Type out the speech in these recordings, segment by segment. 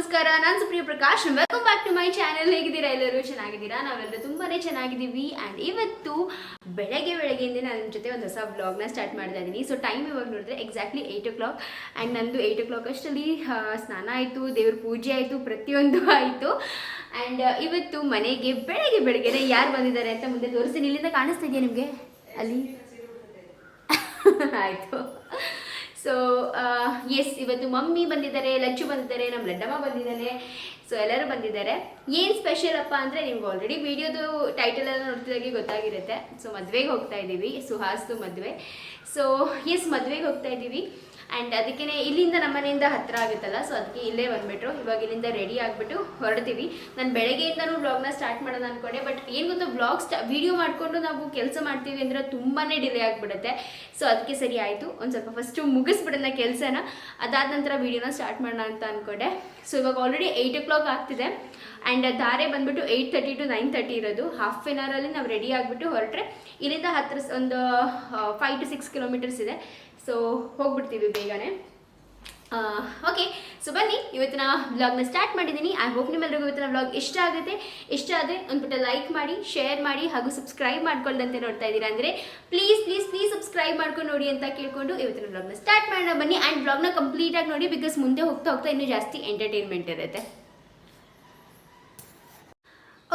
ನಮಸ್ಕಾರ, ನಾನು Supriya Prakash. Welcome back to my channel. ಹೇಗಿದ್ದೀರಾ? ಎಲ್ಲರೂ ಚೆನ್ನಾಗಿದ್ದೀರಾ? ನಾವೆಲ್ಲರೂ ತುಂಬಾನೇ ಚೆನ್ನಾಗಿದ್ದೀವಿ. ಆ್ಯಂಡ್ ಇವತ್ತು ಬೆಳಗ್ಗೆಯಿಂದ ನಾನು ನಿಮ್ಮ ಜೊತೆ ಒಂದು ಹೊಸ ವ್ಲಾಗ್ನ ಸ್ಟಾರ್ಟ್ ಮಾಡ್ತಾ ಇದ್ದೀನಿ. ಸೊ ಟೈಮ್ ಇವಾಗ ನೋಡಿದ್ರೆ ಎಕ್ಸಾಕ್ಟ್ಲಿ 8 o'clock. ಆ್ಯಂಡ್ ನಂದು 8 o'clock ಅಷ್ಟರಲ್ಲಿ ಸ್ನಾನ ಆಯಿತು, ದೇವ್ರ ಪೂಜೆ ಆಯಿತು, ಪ್ರತಿಯೊಂದು ಆಯಿತು. ಆ್ಯಂಡ್ ಇವತ್ತು ಮನೆಗೆ ಬೆಳಗ್ಗೆನೆ ಯಾರು ಬಂದಿದ್ದಾರೆ ಅಂತ ಮುಂದೆ ತೋರಿಸ್ತೀನಿ. ಇಲ್ಲಿಂದ ಕಾಣಿಸ್ತಾ ಇದೆಯಾ ನಿಮಗೆ? ಅಲ್ಲಿ ಆಯಿತು. ಸೊ ಎಸ್, ಇವತ್ತು ಮಮ್ಮಿ ಬಂದಿದ್ದಾರೆ, ಲಚ್ಚು ಬಂದಿದ್ದಾರೆ, ನಮ್ಮ ಲಡ್ಡಮ್ಮ ಬಂದಿದ್ದಾನೆ. ಸೊ ಎಲ್ಲರೂ ಬಂದಿದ್ದಾರೆ. ಏನು ಸ್ಪೆಷಲ್ ಅಪ್ಪ ಅಂದರೆ ನಿಮ್ಗೆ ಆಲ್ರೆಡಿ ವಿಡಿಯೋದು ಟೈಟಲ್ ಎಲ್ಲ ನೋಡ್ತಿದ್ದಾಗೆ ಗೊತ್ತಾಗಿರುತ್ತೆ. ಸೊ ಮದುವೆಗೆ ಹೋಗ್ತಾ ಇದ್ದೀವಿ, ಸುಹಾಸ್ದು ಮದುವೆ. ಸೊ ಎಸ್, ಮದುವೆಗೆ ಹೋಗ್ತಾ ಇದ್ದೀವಿ. ಆ್ಯಂಡ್ ಅದಕ್ಕೆ ಇಲ್ಲಿಂದ ನಮ್ಮ ಮನೆಯಿಂದ ಹತ್ತಿರ ಆಗುತ್ತಲ್ಲ, ಸೊ ಅದಕ್ಕೆ ಇಲ್ಲೇ ಬಂದುಬಿಟ್ರು. ಇವಾಗ ಇಲ್ಲಿಂದ ರೆಡಿ ಆಗಿಬಿಟ್ಟು ಹೊರಡ್ತೀವಿ. ನಾನು ಬೆಳಗ್ಗೆಯಿಂದನೂ ವ್ಲಾಗ್ನ ಸ್ಟಾರ್ಟ್ ಮಾಡೋಣ ಅಂದ್ಕೊಂಡೆ. ಬಟ್ ಏನು ಗೊತ್ತಾ, ವಿಡಿಯೋ ಮಾಡಿಕೊಂಡು ನಾವು ಕೆಲಸ ಮಾಡ್ತೀವಿ ಅಂದರೆ ತುಂಬಾ ಡಿಲೇ ಆಗಿಬಿಡುತ್ತೆ. ಸೊ ಅದಕ್ಕೆ ಸರಿ ಆಯಿತು, ಒಂದು ಸ್ವಲ್ಪ ಫಸ್ಟು ಮುಗಿಸ್ಬಿಡೋಣ ಕೆಲಸನ, ಅದಾದ ನಂತರ ವೀಡಿಯೋನ ಸ್ಟಾರ್ಟ್ ಮಾಡೋಣ ಅಂತ ಅಂದ್ಕೊಂಡೆ. ಸೊ ಇವಾಗ ಆಲ್ರೆಡಿ 8 o'clock ಆಗ್ತಿದೆ. ಆ್ಯಂಡ್ ಧಾರೆ ಬಂದುಬಿಟ್ಟು 8:30 to 9:30 ಇರೋದು. ಹಾಫ್ ಆನ್ ಅವರಲ್ಲಿ ನಾವು ರೆಡಿ ಆಗಿಬಿಟ್ಟು ಹೊರಟ್ರೆ ಇಲ್ಲಿಂದ ಹತ್ತಿರ ಒಂದು 5 to 6 kilometers ಇದೆ. ಸೊ ಹೋಗ್ಬಿಡ್ತೀವಿ ಬೇಗನೆ. ಓಕೆ, ಸೊ ಬನ್ನಿ, ಇವತ್ತಿನ ವ್ಲಾಗ್ನ ಸ್ಟಾರ್ಟ್ ಮಾಡಿದ್ದೀನಿ. ಐ ಹೋಪ್ ನಿಮ್ಮೆಲ್ಲರಿಗೂ ಇವತ್ತಿನ ವ್ಲಾಗ್ ಇಷ್ಟ ಆಗುತ್ತೆ. ಇಷ್ಟ ಆದರೆ ಒಂದ್ಬಿಟ್ಟು ಲೈಕ್ ಮಾಡಿ, ಶೇರ್ ಮಾಡಿ, ಹಾಗೂ ಸಬ್ಸ್ಕ್ರೈಬ್ ಮಾಡ್ಕೊಳ್ಳದಂತೆ ನೋಡ್ತಾ ಇದ್ದೀರಾ ಅಂದರೆ ಪ್ಲೀಸ್ ಸಬ್ಸ್ಕ್ರೈಬ್ ಮಾಡ್ಕೊಂಡು ನೋಡಿ ಅಂತ ಕೇಳ್ಕೊಂಡು ಇವತ್ತಿನ ವ್ಲಾಗ್ನ ಸ್ಟಾರ್ಟ್ ಮಾಡೋಣ ಬನ್ನಿ. ಆ್ಯಂಡ್ ವ್ಲಾಗ್ನ ಕಂಪ್ಲೀಟಾಗಿ ನೋಡಿ, ಬಿಕಾಸ್ ಮುಂದೆ ಹೋಗ್ತಾ ಇನ್ನೂ ಜಾಸ್ತಿ ಎಂಟರ್ಟೈನ್ಮೆಂಟ್ ಇರುತ್ತೆ.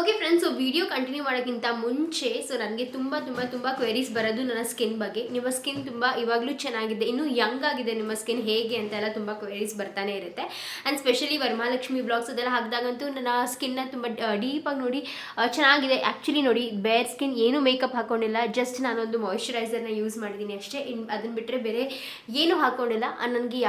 Okay friends, so video continue ಮಾಡೋಕ್ಕಿಂತ ಮುಂಚೆ ನನಗೆ ತುಂಬ ಕ್ವೆರೀಸ್ ಬರೋದು ನನ್ನ ಸ್ಕಿನ್ ಬಗ್ಗೆ. ನಿಮ್ಮ ಸ್ಕಿನ್ ತುಂಬ ಇವಾಗಲೂ ಚೆನ್ನಾಗಿದೆ, ಇನ್ನೂ ಯಂಗ್ ಆಗಿದೆ ನಿಮ್ಮ ಸ್ಕಿನ್ ಹೇಗೆ ಅಂತೆಲ್ಲ ತುಂಬ ಕ್ವೆರೀಸ್ ಬರ್ತಾನೆ ಇರುತ್ತೆ. ಆ್ಯಂಡ್ ಸ್ಪೆಷಲಿ ವರಮಹಾಲಕ್ಷ್ಮಿ ಬ್ಲಾಗ್ಸ್ ಅದೆಲ್ಲ ಹಾಕಿದಾಗಂತೂ ನನ್ನ ಸ್ಕಿನ್ನ ತುಂಬ ಡೀಪಾಗಿ ನೋಡಿ ಚೆನ್ನಾಗಿದೆ. ಆ್ಯಕ್ಚುಲಿ ನೋಡಿ, ಬೇರ್ ಸ್ಕಿನ್, ಏನೂ ಮೇಕಪ್ ಹಾಕ್ಕೊಂಡಿಲ್ಲ, ಜಸ್ಟ್ ನಾನೊಂದು ಮಾಯಿಶ್ಚರೈಸರ್ನ ಯೂಸ್ ಮಾಡಿದ್ದೀನಿ ಅಷ್ಟೇ. ಅದನ್ನು ಬಿಟ್ಟರೆ ಬೇರೆ ಏನೂ ಹಾಕ್ಕೊಂಡಿಲ್ಲ. ನನಗೆ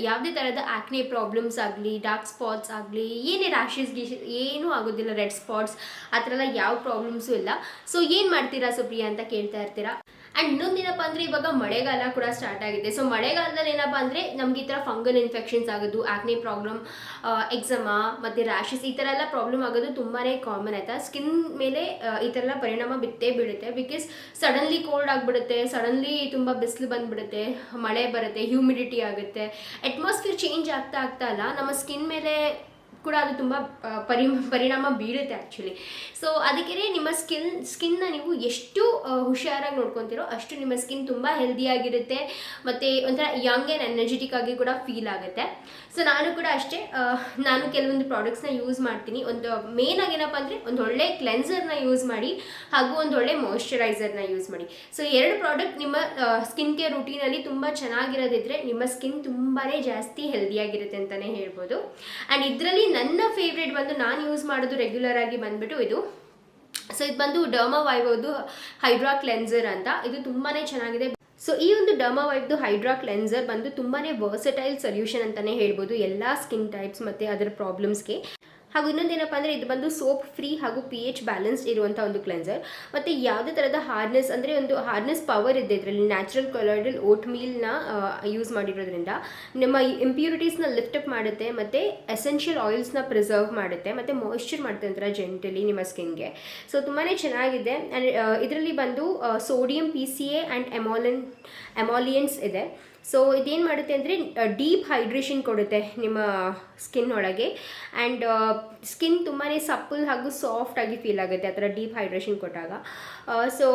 ಯಾವುದೇ ಥರದ ಆ್ಯಕ್ನೆ ಪ್ರಾಬ್ಲಮ್ಸ್ ಆಗಲಿ, ಡಾರ್ಕ್ ಸ್ಪಾಟ್ಸ್ ಆಗಲಿ, ಏನೇ ರ್ಯಾಷಸ್ ಏನೂ ಆಗೋದಿಲ್ಲ, ರೆಡ್ ಸ್ಪಾಟ್ಸ್ ಆ ಥರ ಎಲ್ಲ ಯಾವ ಪ್ರಾಬ್ಲಮ್ಸು ಇಲ್ಲ. ಸೊ ಏನು ಮಾಡ್ತೀರಾ ಸುಪ್ರಿಯಾ ಅಂತ ಕೇಳ್ತಾ ಇರ್ತೀರಾ. ಆ್ಯಂಡ್ ಇನ್ನೊಂದೇನಪ್ಪ ಅಂದರೆ ಇವಾಗ ಮಳೆಗಾಲ ಕೂಡ ಸ್ಟಾರ್ಟ್ ಆಗಿದೆ. ಸೊ ಮಳೆಗಾಲದಲ್ಲಿ ಏನಪ್ಪ ಅಂದರೆ ನಮ್ಗೆ ಈ ಥರ ಫಂಗಲ್ ಇನ್ಫೆಕ್ಷನ್ಸ್ ಆಗೋದು, ಆ್ಯಕ್ನೆ ಪ್ರಾಬ್ಲಮ್, ಎಕ್ಸಮಾ ಮತ್ತು ರ್ಯಾಷಸ್ ಈ ಥರ ಎಲ್ಲ ಪ್ರಾಬ್ಲಮ್ ಆಗೋದು ತುಂಬಾ ಕಾಮನ್ ಆಯಿತಾ. ಸ್ಕಿನ್ ಮೇಲೆ ಈ ಥರ ಎಲ್ಲ ಪರಿಣಾಮ ಬೀಳುತ್ತೆ. ಬಿಕಾಸ್ ಸಡನ್ಲಿ ಕೋಲ್ಡ್ ಆಗಿಬಿಡುತ್ತೆ, ಸಡನ್ಲಿ ತುಂಬ ಬಿಸಿಲು ಬಂದುಬಿಡುತ್ತೆ, ಮಳೆ ಬರುತ್ತೆ, ಹ್ಯೂಮಿಡಿಟಿ ಆಗುತ್ತೆ, ಅಟ್ಮಾಸ್ಫಿಯರ್ ಚೇಂಜ್ ಆಗ್ತಾ ಅಲ್ಲ ನಮ್ಮ ಸ್ಕಿನ್ ಮೇಲೆ ಕೂಡ ಅದು ತುಂಬ ಪರಿಣಾಮ ಬೀಳುತ್ತೆ ಆ್ಯಕ್ಚುಲಿ. ಸೊ ಅದಕ್ಕೆ ನಿಮ್ಮ ಸ್ಕಿನ್ನ ನೀವು ಎಷ್ಟು ಹುಷಾರಾಗಿ ನೋಡ್ಕೊತೀರೋ ಅಷ್ಟು ನಿಮ್ಮ ಸ್ಕಿನ್ ತುಂಬ ಹೆಲ್ದಿಯಾಗಿರುತ್ತೆ ಮತ್ತು ಒಂಥರ ಯಂಗ್ ಆ್ಯಂಡ್ ಎನರ್ಜೆಟಿಕ್ ಆಗಿ ಕೂಡ ಫೀಲ್ ಆಗುತ್ತೆ. ಸೊ ನಾನು ಕೂಡ ಅಷ್ಟೇ, ನಾನು ಕೆಲವೊಂದು ಪ್ರಾಡಕ್ಟ್ಸ್ನ ಯೂಸ್ ಮಾಡ್ತೀನಿ. ಒಂದು ಮೇನ್ ಆಗಿ ಏನಪ್ಪ ಅಂದರೆ ಒಂದು ಒಳ್ಳೆ ಕ್ಲೆನ್ಸರ್ನ ಯೂಸ್ ಮಾಡಿ, ಹಾಗೂ ಒಂದು ಒಳ್ಳೆ ಮಾಯಿಶ್ಚರೈಸರ್ನ ಯೂಸ್ ಮಾಡಿ. ಸೊ 2 ಪ್ರಾಡಕ್ಟ್ ನಿಮ್ಮ ಸ್ಕಿನ್ ಕೇರ್ ರೂಟೀನಲ್ಲಿ ತುಂಬ ಚೆನ್ನಾಗಿರೋದಿದ್ರೆ ನಿಮ್ಮ ಸ್ಕಿನ್ ತುಂಬಾ ಜಾಸ್ತಿ ಹೆಲ್ದಿಯಾಗಿರುತ್ತೆ ಅಂತಲೇ ಹೇಳ್ಬೋದು. ಆ್ಯಂಡ್ ಇದರಲ್ಲಿ ನನ್ನ ಫೇವ್ರೇಟ್ ಬಂದು ನಾನು ಯೂಸ್ ಮಾಡೋದು ರೆಗ್ಯುಲರ್ ಆಗಿ ಬಂದುಬಿಟ್ಟು ಇದು. ಸೊ ಇದು ಬಂದು ಡರ್ಮಾವೈವ್ದು ಹೈಡ್ರಾ ಕ್ಲೆನ್ಸರ್ ಅಂತ. ಇದು ತುಂಬಾ ಚೆನ್ನಾಗಿದೆ. ಸೊ ಈ ಒಂದು ಡರ್ಮಾವೈವ್ದು ಹೈಡ್ರಾ ಕ್ಲೆನ್ಸರ್ ಬಂದು ತುಂಬಾ ವರ್ಸಟೈಲ್ ಸೊಲ್ಯೂಷನ್ ಅಂತಲೇ ಹೇಳ್ಬೋದು ಎಲ್ಲ ಸ್ಕಿನ್ ಟೈಪ್ಸ್ ಮತ್ತು ಅದರ ಪ್ರಾಬ್ಲಮ್ಸ್ಗೆ. ಹಾಗೂ ಇನ್ನೊಂದೇನಪ್ಪ ಅಂದರೆ ಇದು ಬಂದು ಸೋಪ್ ಫ್ರೀ ಹಾಗೂ pH ಬ್ಯಾಲೆನ್ಸ್ಡ್ ಇರುವಂಥ ಒಂದು ಕ್ಲೆನ್ಸರ್. ಮತ್ತು ಯಾವುದೇ ಥರದ ಹಾರ್ಡ್ನೆಸ್ ಅಂದರೆ ಒಂದು ಹಾರ್ಡ್ನೆಸ್ ಪವರ್ ಇದೆ ಇದರಲ್ಲಿ. ನ್ಯಾಚುರಲ್ ಕೊಲಾಯ್ಡಲ್ ಓಟ್ ಮೀಲ್ನ ಯೂಸ್ ಮಾಡಿರೋದ್ರಿಂದ ನಮ್ಮ ಇಂಪ್ಯೂರಿಟೀಸ್ನ ಲಿಫ್ಟ್ ಅಪ್ ಮಾಡುತ್ತೆ, ಮತ್ತು ಎಸೆನ್ಷಿಯಲ್ ಆಯಿಲ್ಸ್ನ ಪ್ರಿಸರ್ವ್ ಮಾಡುತ್ತೆ, ಮತ್ತು ಮಾಯಿಶ್ಚರ್ ಮಾಡುತ್ತೆ ಒಂಥರ ಜೆಂಟಲಿ ನಿಮ್ಮ ಸ್ಕಿನ್ಗೆ. ಸೊ ತುಂಬಾ ಚೆನ್ನಾಗಿದೆ. ಆ್ಯಂಡ್ ಇದರಲ್ಲಿ ಬಂದು ಸೋಡಿಯಂ PCA ಆ್ಯಂಡ್ ಎಮಾಲಿಯನ್ಸ್ ಇದೆ. ಸೊ ಇದೇನು ಮಾಡುತ್ತೆ ಅಂದರೆ ಡೀಪ್ ಹೈಡ್ರೇಷನ್ ಕೊಡುತ್ತೆ ನಿಮ್ಮ ಸ್ಕಿನ್ ಒಳಗೆ. ಆ್ಯಂಡ್ ಸ್ಕಿನ್ ತುಂಬಾ ಸಪ್ಪಲ್ ಹಾಗೂ ಸಾಫ್ಟಾಗಿ ಫೀಲ್ ಆಗುತ್ತೆ ಆ ಥರ ಡೀಪ್ ಹೈಡ್ರೇಷನ್ ಕೊಟ್ಟಾಗ. ಸೊ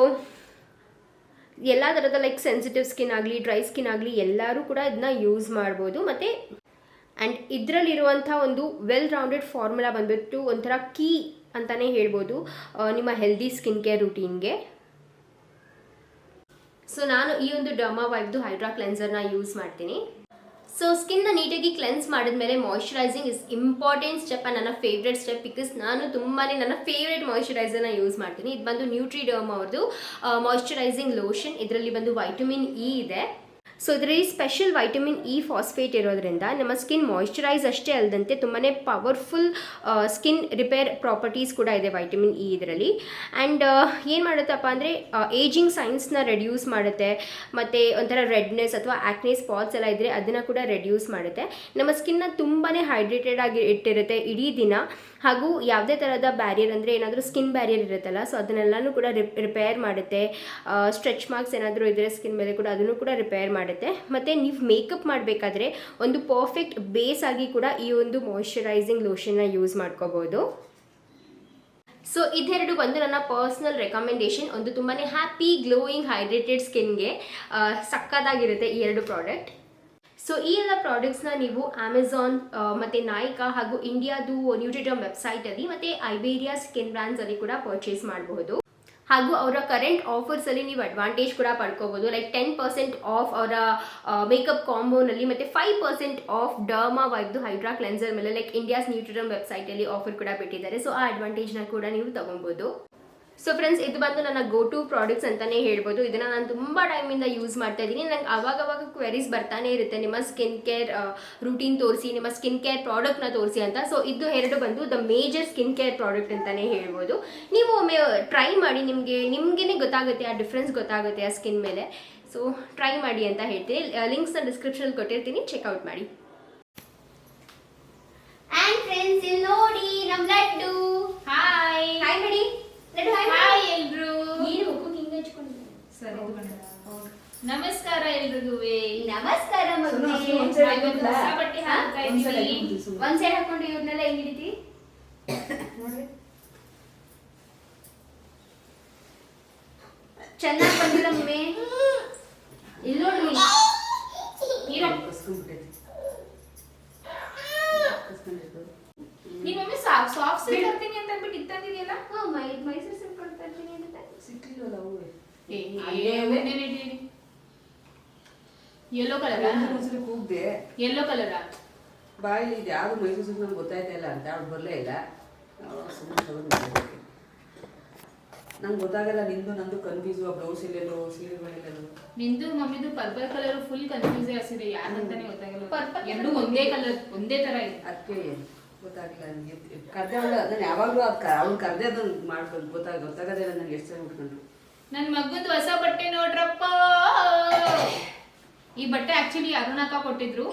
ಎಲ್ಲ ಥರದ ಲೈಕ್ ಸೆನ್ಸಿಟಿವ್ ಸ್ಕಿನ್ ಆಗಲಿ, ಡ್ರೈ ಸ್ಕಿನ್ ಆಗಲಿ, ಎಲ್ಲರೂ ಕೂಡ ಇದನ್ನ ಯೂಸ್ ಮಾಡ್ಬೋದು. ಮತ್ತು ಆ್ಯಂಡ್ ಇದರಲ್ಲಿರುವಂಥ ಒಂದು ವೆಲ್ ರೌಂಡೆಡ್ ಫಾರ್ಮುಲಾ ಬಂದುಬಿಟ್ಟು ಒಂಥರ ಕೀ ಅಂತಲೇ ಹೇಳ್ಬೋದು ನಿಮ್ಮ ಹೆಲ್ದಿ ಸ್ಕಿನ್ ಕೇರ್ ರೂಟೀನ್ಗೆ. ಸೊ ನಾನು ಈ ಒಂದು ಡರ್ಮಾವೈವ್ದು ಹೈಡ್ರಾ ಕ್ಲೆನ್ಸರ್ನ ಯೂಸ್ ಮಾಡ್ತೀನಿ. ಸೊ ಸ್ಕಿನ್ನ ನೀಟಾಗಿ ಕ್ಲೆನ್ಸ್ ಮಾಡಿದ್ಮೇಲೆ ಮಾಯಿಶ್ಚರೈಸಿಂಗ್ ಇಸ್ ಇಂಪಾರ್ಟೆಂಟ್ ಸ್ಟೆಪ್, ನನ್ನ ಫೇವ್ರೆಟ್ ಸ್ಟೆಪ್. ಬಿಕಾಸ್ ನಾನು ತುಂಬಾ ನನ್ನ ಫೇವ್ರೆಟ್ ಮಾಯಿಶ್ಚರೈಸರ್ನ ಯೂಸ್ ಮಾಡ್ತೀನಿ. ಇದು ಬಂದು ನ್ಯೂಟ್ರಿಡರ್ಮ್ ಅವ್ರದ್ದು ಮಾಯಿಶ್ಚರೈಸಿಂಗ್ ಲೋಷನ್. ಇದರಲ್ಲಿ ಬಂದು ವೈಟಮಿನ್ ಇ ಇದೆ. ಸೊ ಇದರಲ್ಲಿ ಸ್ಪೆಷಲ್ ವೈಟಮಿನ್ ಇ ಫಾಸ್ಫೇಟ್ ಇರೋದ್ರಿಂದ ನಮ್ಮ ಸ್ಕಿನ್ ಮಾಯಿಶ್ಚರೈಸ್ ಅಷ್ಟೇ ಅಲ್ಲದಂತೆ ತುಂಬಾ ಪವರ್ಫುಲ್ ಸ್ಕಿನ್ ರಿಪೇರ್ ಪ್ರಾಪರ್ಟೀಸ್ ಕೂಡ ಇದೆ ವೈಟಮಿನ್ ಇ ಇದರಲ್ಲಿ. ಆ್ಯಂಡ್ ಏನು ಮಾಡುತ್ತಪ್ಪ ಅಂದರೆ ಏಜಿಂಗ್ ಸೈನ್ಸ್ನ ರೆಡ್ಯೂಸ್ ಮಾಡುತ್ತೆ, ಮತ್ತು ಒಂಥರ ರೆಡ್ನೆಸ್ ಅಥವಾ ಆ್ಯಕ್ನೆ ಸ್ಪಾಟ್ಸ್ ಎಲ್ಲ ಇದ್ದರೆ ಅದನ್ನು ಕೂಡ ರೆಡ್ಯೂಸ್ ಮಾಡುತ್ತೆ. ನಮ್ಮ ಸ್ಕಿನ್ನ ತುಂಬಾ ಹೈಡ್ರೇಟೆಡ್ ಆಗಿ ಇಟ್ಟಿರುತ್ತೆ ಇಡೀ ದಿನ. ಹಾಗೂ ಯಾವುದೇ ಥರದ ಬ್ಯಾರಿಯರ್ ಅಂದರೆ ಏನಾದರೂ ಸ್ಕಿನ್ ಬ್ಯಾರಿಯರ್ ಇರುತ್ತಲ್ಲ, ಸೊ ಅದನ್ನೆಲ್ಲನೂ ಕೂಡ ರಿಪೇರ್ ಮಾಡುತ್ತೆ. ಸ್ಟ್ರೆಚ್ ಮಾರ್ಕ್ಸ್ ಏನಾದರೂ ಇದ್ದರೆ ಸ್ಕಿನ್ ಮೇಲೆ ಕೂಡ ಅದನ್ನು ಕೂಡ ರಿಪೇರ್ ಮಾಡುತ್ತೆ. ಮಾಡುತ್ತೆ. ಮತ್ತು ನೀವು ಮೇಕಪ್ ಮಾಡಬೇಕಾದ್ರೆ ಒಂದು ಪರ್ಫೆಕ್ಟ್ ಬೇಸ್ ಆಗಿ ಕೂಡ ಈ ಒಂದು ಮಾಯಿಶ್ಚರೈಸಿಂಗ್ ಲೋಷನ್ನ ಯೂಸ್ ಮಾಡ್ಕೋಬೋದು. ಸೊ ಇದೆರಡು ಬಂದು ನನ್ನ ಪರ್ಸ್ನಲ್ ರೆಕಮೆಂಡೇಶನ್. ಒಂದು ತುಂಬಾ ಹ್ಯಾಪಿ ಗ್ಲೋಯಿಂಗ್ ಹೈಡ್ರೇಟೆಡ್ ಸ್ಕಿನ್ಗೆ ಸಕ್ಕತ್ತಾಗಿರುತ್ತೆ ಈ ಎರಡು ಪ್ರಾಡಕ್ಟ್. ಸೊ ಈ ಎಲ್ಲ ಪ್ರಾಡಕ್ಟ್ಸ್ನ ನೀವು ಅಮೆಝಾನ್ ಮತ್ತು ನಾಯಿಕಾ ಹಾಗೂ ಇಂಡಿಯಾದು ನ್ಯೂಟ್ರಿಡಮ್ ವೆಬ್ಸೈಟಲ್ಲಿ ಮತ್ತು ಐಬೇರಿಯಾ ಸ್ಕಿನ್ ಬ್ರ್ಯಾಂಡ್ಸಲ್ಲಿ ಕೂಡ ಪರ್ಚೇಸ್ ಮಾಡಬಹುದು. ಹಾಗೂ ಅವರ ಕರೆಂಟ್ ಆಫರ್ಸಲ್ಲಿ ನೀವು ಅಡ್ವಾಂಟೇಜ್ ಕೂಡ ಪಡ್ಕೋಬೋದು. ಲೈಕ್ 10% ಆಫ್ ಅವರ ಮೇಕಪ್ ಕಾಂಬೋನಲ್ಲಿ ಮತ್ತು 5% ಆಫ್ ಡರ್ಮಾ ವೈಬ್ದು ಹೈಡ್ರಾ ಕ್ಲೆನ್ಸರ್ ಮೇಲೆ ಲೈಕ್ ಇಂಡಿಯಾಸ್ ನ್ಯೂಟ್ರಿಡಮ್ ವೆಬ್ಸೈಟಲ್ಲಿ ಆಫರ್ ಕೂಡ ಬಿಟ್ಟಿದ್ದಾರೆ. ಸೊ ಆ ಅಡ್ವಾಂಟೇಜ್ನ ಕೂಡ ನೀವು ತಗೊಬೋದು. ಸೊ ಫ್ರೆಂಡ್ಸ್, ಇದು ಬಂದು ನನ್ನ ಗೋ ಟು ಪ್ರಾಡಕ್ಟ್ಸ್ ಅಂತಲೇ ಹೇಳ್ಬೋದು. ಇದನ್ನು ನಾನು ತುಂಬ ಟೈಮಿಂದ ಯೂಸ್ ಮಾಡ್ತಾ ಇದ್ದೀನಿ. ನಂಗೆ ಆವಾಗವಾಗ ಕ್ವೆರೀಸ್ ಬರ್ತಾನೆ ಇರುತ್ತೆ, ನಿಮ್ಮ ಸ್ಕಿನ್ ಕೇರ್ ರೂಟೀನ್ ತೋರಿಸಿ, ನಿಮ್ಮ ಸ್ಕಿನ್ ಕೇರ್ ಪ್ರಾಡಕ್ಟ್ನ ತೋರಿಸಿ ಅಂತ. ಸೊ ಇದು ಎರಡು ಬಂದು the major skin care product ಅಂತಲೇ ಹೇಳ್ಬೋದು. ನೀವು ಒಮ್ಮೆ ಟ್ರೈ ಮಾಡಿ, ನಿಮಗೇ ಗೊತ್ತಾಗುತ್ತೆ, ಆ ಡಿಫ್ರೆನ್ಸ್ ಗೊತ್ತಾಗುತ್ತೆ ಆ ಸ್ಕಿನ್ ಮೇಲೆ. ಸೊ ಟ್ರೈ ಮಾಡಿ ಅಂತ ಹೇಳ್ತೀನಿ. ಲಿಂಕ್ಸ್ನ ಡಿಸ್ಕ್ರಿಪ್ಷನಲ್ಲಿ ಕೊಟ್ಟಿರ್ತೀನಿ, ಚೆಕ್ಔಟ್ ಮಾಡಿ. ಆ್ಯಂಡ್ ಫ್ರೆಂಡ್ಸ್, ಇಲ್ಲಿ ನೋಡಿ ನಮ್ಮ ಲಡ್ಡು. ಹಾಯ್ ಹಾಯ್ ಮಾಡಿ. ಹಾಯ್ ಎಲ್ರು. ನೀನು ಒಬ್ಬ ಹಿಂಗೆ ಹಚ್ಕೊಂಡಿದ್ದೀನಿ. ಸರಿ, ನಮಸ್ಕಾರ ಎಲ್ರಿಗೂ. ನಮಸ್ಕಾರ. ಹೊಸ ಬಟ್ಟೆ ಹಾಕ್ತಾ ಇದ್ದೀವಿ. ಒಂದ್ ಸೈಡ್ ಹಾಕೊಂಡು ಇವ್ರನ್ನೆಲ್ಲ ಹೆಂಗ್ ಹಿಡಿತಿ ನೋಡ್ರಿ. ಚೆನ್ನಾಗಿ ಬಂದಿಲ್ಲ ಮಮ್ಮಿ. ಇಲ್ಲಿ ನೋಡ್ರಿ, ನೀನ್ ಮಮ್ಮಿ ಸಾಫ್ಟ್ ಸಿಲ್ಕ್ ತರ್ತೀನಿ ಅಂತ ಅಂದ್ಬಿಟ್ಟು ಇತ್ತಂದಿದೆಯಲ್ಲ. ಮೈಸೂರು ಸಿಲ್ಕ್ ಕೊಡ್ತಾ ಇರ್ತೀನಿ ಅಂತ ಸಿಕ್ಲಿಲ್ಲ. ಯೆಲ್ಲೋ ಕಲರ್ ಕೂಗ್ದೆ, ಯೆಲ್ಲೋ ಕಲರ್ ಬಾಯಿಲಿ ಇದು ಯಾವುದು ಮೈಸೂರು ಸಿಲ್ಕ್ ನಮ್ಗೆ ಗೊತ್ತಾಯ್ತಾ ಇಲ್ಲ ಅಂತ ಅವ್ಳು ಬರಲೇ ಇಲ್ಲ. ನಂಗೆ ಗೊತ್ತಾಗಲ್ಲ, ನಿಂದು ನಂದು ಕನ್ಫ್ಯೂಸು. ಆ ಬ್ಲೌಸ್ ಇಲ್ಲೆಲ್ಲೋ ಸೀರೆಗಳೆಲ್ಲೋ. ನಿಂದು ಮಮ್ಮಿದು ಪರ್ಪಲ್ ಕಲರ್ ಫುಲ್ ಕನ್ಫ್ಯೂಸ್ ಆಗ್ಸಿದೆ, ಯಾರಂತಾನೆ ಗೊತ್ತಾಗಲ್ಲ. ಎರಡು ಒಂದೇ ಕಲರ್, ಒಂದೇ ತರ ಇದೆ. ಅದಕ್ಕೆ ಗೊತ್ತಾಗಿಲ್ಲ ನನಗೆ. ಕರ್ದೆ ಅವಳು ಅದನ್ನು ಯಾವಾಗಲೂ ಅವ್ನು ಕರ್ದೆ ಅದನ್ನು ಮಾಡ್ಕೊಂಡು ಗೊತ್ತಾಗೋದೇ ಇಲ್ಲ ನನಗೆ. ಎಷ್ಟು ಸರಿ ಉಟ್ಕೊಂಡ್ರು. ನನ್ನ ಮಗಂದು ಹೊಸ ಬಟ್ಟೆ ನೋಡ್ರಪ್ಪ. ಈ ಬಟ್ಟೆ ಆಕ್ಚುಲಿ ಅರುಣಾಕ ಕೊಟ್ಟಿದ್ರು.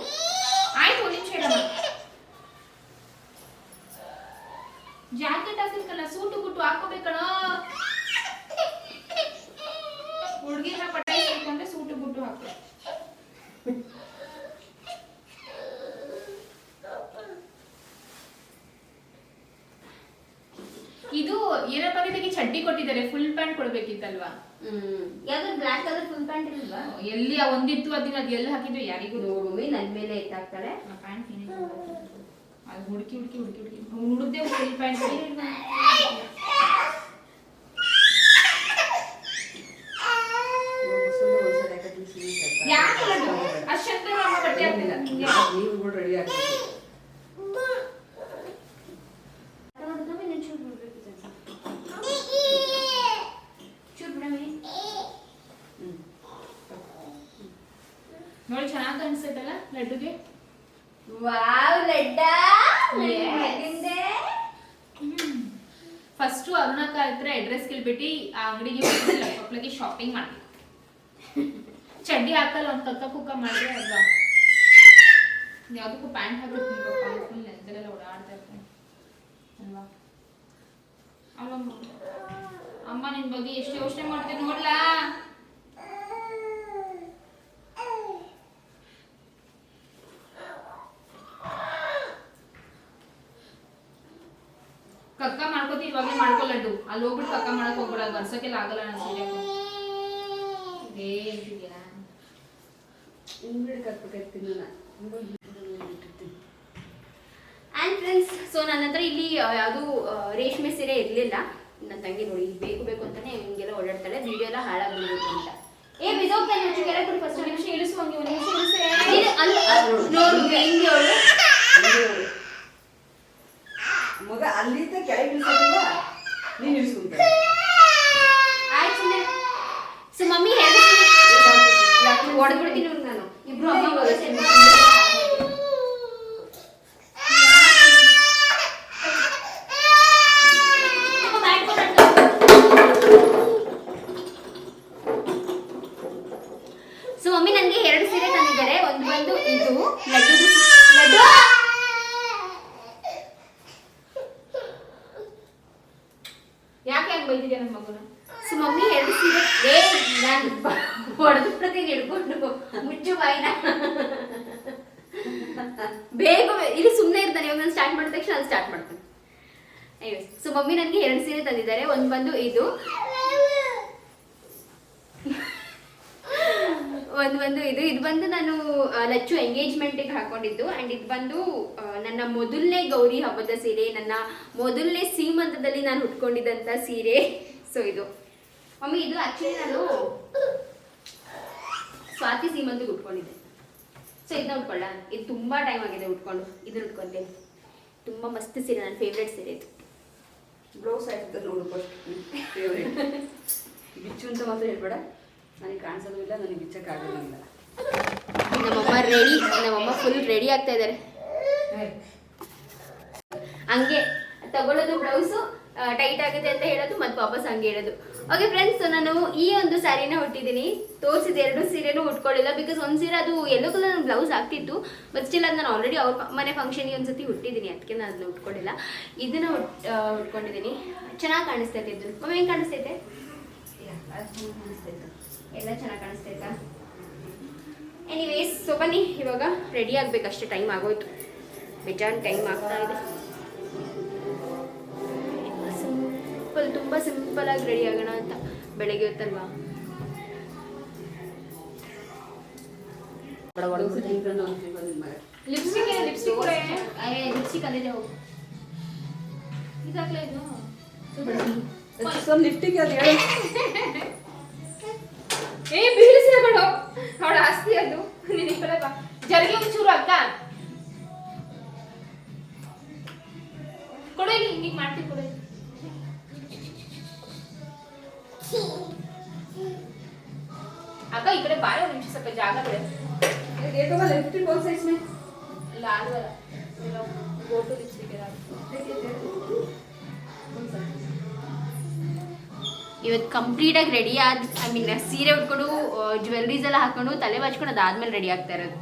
ಆಯ್ತು, ಒಂದು ನಿಮಿಷ ಇಡಮ್ಮ. ಜಾಕೆಟ್ ಹಾಕಿರ್ಕಲ್ಲ, ಸೂಟು ಗುಟ್ಟು ಹಾಕೋಬೇಕಣ. ಹುಡುಗಿನ ಬಟ್ಟೆ ಹಾಕೊಂಡ್ರೆ ಸೂಟು ಗುಟ್ಟು ಹಾಕೋ. ಇದು ಏನಪ್ಪ ಇದಕ್ಕೆ ಚಡ್ಡಿ ಕೊಟ್ಟಿದ್ದಾರೆ, ಫುಲ್ ಪ್ಯಾಂಟ್ ಕೊಡ್ಬೇಕಿತ್ತಲ್ವಾ? ಯಾವ್ದು ಬ್ಲಾಕ್ ಕಲರ್ ಫುಲ್ ಪ್ಯಾಂಟ್ ಇಲ್ವಾ? ಎಲ್ಲಿ ಒಂದಿತ್ತು, ಅದನ್ನ ಅದು ಎಲ್ಲಿ ಹಾಕಿದ್ರು ಯಾರಿಗೂ. ನೋಡು, ನನ್ ಮೇಲೆ ಎತ್ತಾಕ್ತಾಳೆ ಪ್ಯಾಂಟ್. ಅದು ಹುಡುಕಿ ಹುಡುಕ್ದೆ ಫುಲ್ ಪ್ಯಾಂಟ್. ಯಾಕೆ ಅಷ್ಟಂತ ಬಟ್ಟೆ ಹಾಕ್ತಿಲ್ಲ. ನೀವು ರೆಡಿ ಆಗ್ಬೇಕು. ನೋಡಿ, ಚೆನ್ನಾಗಿ ಅನ್ಸೈತಲ್ಲ ಲಡ್ಡುಗೆ. ವಾವ್, ಲಡ್ಡ ಫಸ್ಟ್ ಅರುಣಕ್ಕ ಹತ್ರ ಅಡ್ರೆಸ್ ಕೇಳ್ಬಿಟ್ಟು ಆ ಅಂಗಡಿಗೆ ಮಕ್ಕಳಿಗೆ ಶಾಪಿಂಗ್ ಮಾಡ್ಬೇಕು. ಚಡ್ಡಿ ಹಾಕಲ್ಲ, ಒಂದು ಕಕ್ಕ ಕುಕ್ಕ ಮಾಡಿದ್ರೆ ಅಲ್ವಾ. ಯಾವ್ದಕ್ಕೂ ಪ್ಯಾಂಟ್ ಹಾಕಿರ್ತೀನಿ ಪಪ್ಪ, ಫುಲ್ ನೆಂದರೆಲ್ಲ ಓಡಾಡ್ತಾ ಇರ್ತೀನಿ ಅಲ್ವಾ. ಅಮ್ಮ ನಿನ್ ಬಗ್ಗೆ ಎಷ್ಟು ಯೋಚನೆ ಮಾಡ್ತೀನಿ ನೋಡ್ಲಾ. ಕಕ್ಕ ಮಾಡ್ಕೋತಿ ಇವಾಗೇ ಮಾಡ್ಕೊಲ್ಲಡ್ಡು. ಅಲ್ಲಿ ಹೋಗ್ಬಿಟ್ಟು ಕಕ್ಕ ಮಾಡಕ್ ಹೋಗ್ಬೇಡ, ಬರ್ಸಕ್ಕೆಲ್ಲ ಆಗಲ್ಲ. ನಾನು ಸೀರೆ ಆ್ಯಂಡ್ ಫ್ರೆಂಡ್ಸ್, ಸೊ ನನ್ನ ಹತ್ರ ಇಲ್ಲಿ ಯಾವುದು ರೇಷ್ಮೆ ಸೀರೆ ಇರಲಿಲ್ಲ. ನನ್ನ ತಂಗಿ ನೋಡಿ ಬೇಕು ಅಂತಾನೆ ಹಿಂಗೆಲ್ಲ ಓಡಾಡ್ತಾಳೆ, ವಿಡಿಯೋ ಎಲ್ಲ ಹಾಳಾಗ್ಬಿಡ್ಬೇಕು ಅಂತ. ಬಿದ್ದೋಗ್ತಾನೆ ಕೆಳಗೆ ಕೊಡಿ. ಫಸ್ಟ್ ನಿಮಿಷ ಇಳಿಸುವಂಗೆ, ಒಂದು ನಿಮಿಷ ನೋಡು ಹೆಂಗೆ ಅವಳು ಮಗ ಅಲ್ಲಿಂದ ಕೆಳಗೆ ಇಳಿಸೋದಿಲ್ಲ, ನೀನು ಇಳಿಸ್ಕೊಂತ. ಆಯ್ತು. ಸೊ ಮಮ್ಮಿ ಹೊಡೆದ್ಬಿಡ್ತೀನಿ ನಾನು. ಇಬ್ರು ಅಮ್ಮ ಸೊ ಮಮ್ಮಿ ನನಗೆ 2 ಸೀರೆ ತಂದಿದ್ದಾರೆ. ಒಂದು ಬಂದು ಇದು ಲಡ್ಡು ಬೇಗ ಇಲ್ಲಿ ಸುಮ್ಮನೆ ಇರ್ತಾನೆ. ಇವಾಗ ನಾನು ಸ್ಟಾರ್ಟ್ ಮಾಡಿದ ತಕ್ಷಣ ನಾನು ಸ್ಟಾರ್ಟ್ ಮಾಡ್ತಾನೆ. ಸೊ ಮಮ್ಮಿ ನನಗೆ 2 ಸೀರೆ ತಂದಿದ್ದಾರೆ. ಒಂದು ಬಂದು ಇದು, ಇದು ಬಂದು ನಾನು ಲಚ್ಚು ಎಂಗೇಜ್ಮೆಂಟಿಗೆ ಹಾಕೊಂಡಿದ್ದು. ಆ್ಯಂಡ್ ಇದು ಬಂದು ನನ್ನ ಮೊದಲನೇ ಗೌರಿ ಹಬ್ಬದ ಸೀರೆ, ನನ್ನ ಮೊದಲನೇ ಸೀಮಂತದಲ್ಲಿ ನಾನು ಉಟ್ಕೊಂಡಿದ್ದಂಥ ಸೀರೆ. ಸೊ ಇದು ಮಮ್ಮಿ, ಇದು ಆ್ಯಕ್ಚುಲಿ ನಾನು ಸ್ವಾತಿ ಸೀಮಂತಿಗೆ ಉಟ್ಕೊಂಡಿದ್ದೆ. ಸೊ ಇದನ್ನ ಉಟ್ಕೊಳ್ಳ, ಇದು ತುಂಬ ಟೈಮ್ ಆಗಿದೆ ಉಟ್ಕೊಂಡು. ಇದನ್ನ ಉಟ್ಕೊತೇನೆ. ತುಂಬ ಮಸ್ತ್ ಸೀರೆ, ನನ್ನ ಫೇವ್ರೆಟ್ ಸೀರೆ ಇದು. ಬ್ಲೌಸ್ ಆಯ್ತದ ನೋಡು ಫಸ್ಟ್ ಫೇವ್ರೇಟ್. ಬಿಚ್ಚು ಅಂತ ಮಾತ್ರ ಹೇಳ್ಬೇಡ, ನನಗೆ ಕಾಣಿಸೋದು ಇಲ್ಲ, ನನಗೆ ಬಿಚ್ಚಕ್ಕಾಗೋದಿಲ್ಲ. ನಮ್ಮಮ್ಮ ರೆಡಿ, ನಮ್ಮಮ್ಮ ಫುಲ್ ರೆಡಿ ಆಗ್ತಾ ಇದ್ದಾರೆ. ಹಂಗೆ ತಗೊಳ್ಳೋದು ಬ್ಲೌಸು ಟೈಟ್ ಆಗುತ್ತೆ ಅಂತ ಹೇಳೋದು, ಮತ್ತೆ ವಾಪಸ್ ಹಂಗೆ ಹೇಳೋದು. ಓಕೆ ಫ್ರೆಂಡ್ಸ್, ನಾನು ಈ ಒಂದು ಸ್ಯಾರಿನ ಉಟ್ಟಿದ್ದೀನಿ. ತೋರಿಸಿದ 2 ಸೀರೆನೂ ಉಟ್ಕೊಳ್ಳಿಲ್ಲ, ಬಿಕಾಸ್ ಒಂದು ಸೀರೆ ಅದು ಎಲ್ಲೋ ಕಲರ್ ಬ್ಲೌಸ್ ಆಗ್ತಿತ್ತು. ಬಟ್ ಸ್ಟಿಲ್ ಅದು ನಾನು ಆಲ್ರೆಡಿ ಅವ್ರ ಮನೆ ಫಂಕ್ಷನ್ಗೆ ಒಂದ್ಸತಿ ಹುಟ್ಟಿದ್ದೀನಿ, ಅದಕ್ಕೆ ನಾನು ಅದನ್ನ ಉಟ್ಕೊಂಡಿಲ್ಲ. ಇದನ್ನ ಉಟ್ಕೊಂಡಿದ್ದೀನಿ. ಚೆನ್ನಾಗಿ ಕಾಣಿಸ್ತೈತೆ ಇದು. ಮಮ್ಮಿ ಹೆಂಗೆ ಕಾಣಿಸ್ತೈತೆ? ಎಲ್ಲ ಚೆನ್ನಾಗಿ ಕಾಣಿಸ್ತೈತಾ? ಎನಿವೇಸ್, ಸೊ ಬನ್ನಿ ಇವಾಗ ರೆಡಿ ಆಗಬೇಕಷ್ಟೇ. ಟೈಮ್ ಆಗೋಯ್ತು, ಬೇಜಾನ್ ಟೈಮ್ ಆಗ್ತಾ ಇದೆ. ತುಂಬ ಸಿಂಪಲ್ ಆಗಿ ರೆಡಿ ಆಗೋಣ ಅಂತ. ಬೆಳಗ್ಗೆ ಹೊತ್ತಲ್ವಾ? Lipstick lipstick ಅಂದಿದೆ. ಹೋಗು, ಇದಾಗ್ಲೇ ಇದು ಲಿಫ್ಟಿಗೆ ಅದು ಹೇಳು. ಬೀಳಿಸಿದಗಳು ಅವಳ ಆಸ್ತಿ ಅದು. ನಿನ್ನ ಜರಿಗೆ ಒಂಚೂರು ಅಕ್ಕ ಕೊಡೋ, ಹಿಂಗೆ ಮಾಡ್ತೀವಿ ಕೊಡೋ. ಅಕ್ಕ ಈ ಕಡೆ ಬಾರಿ, ಒಂದು ನಿಮಿಷ ಸ್ವಲ್ಪ ಜಾಗ ಬಿಡೆ. लिपस्टिक कौन सा इसमें? लाल वाला गो टू लिपस्टिक है। ಇವತ್ತು ಕಂಪ್ಲೀಟಾಗಿ ರೆಡಿ ಆದ, ಐ ಮೀನ್ ಸೀರೆ ಉಟ್ಕೊಂಡು ಜ್ಯುವೆಲ್ರೀಸ್ ಎಲ್ಲ ಹಾಕೊಂಡು ತಲೆ ಬಾಚ್ಕೊಂಡು ಅದಾದ್ಮೇಲೆ ರೆಡಿ ಆಗ್ತಾ ಇರೋದು.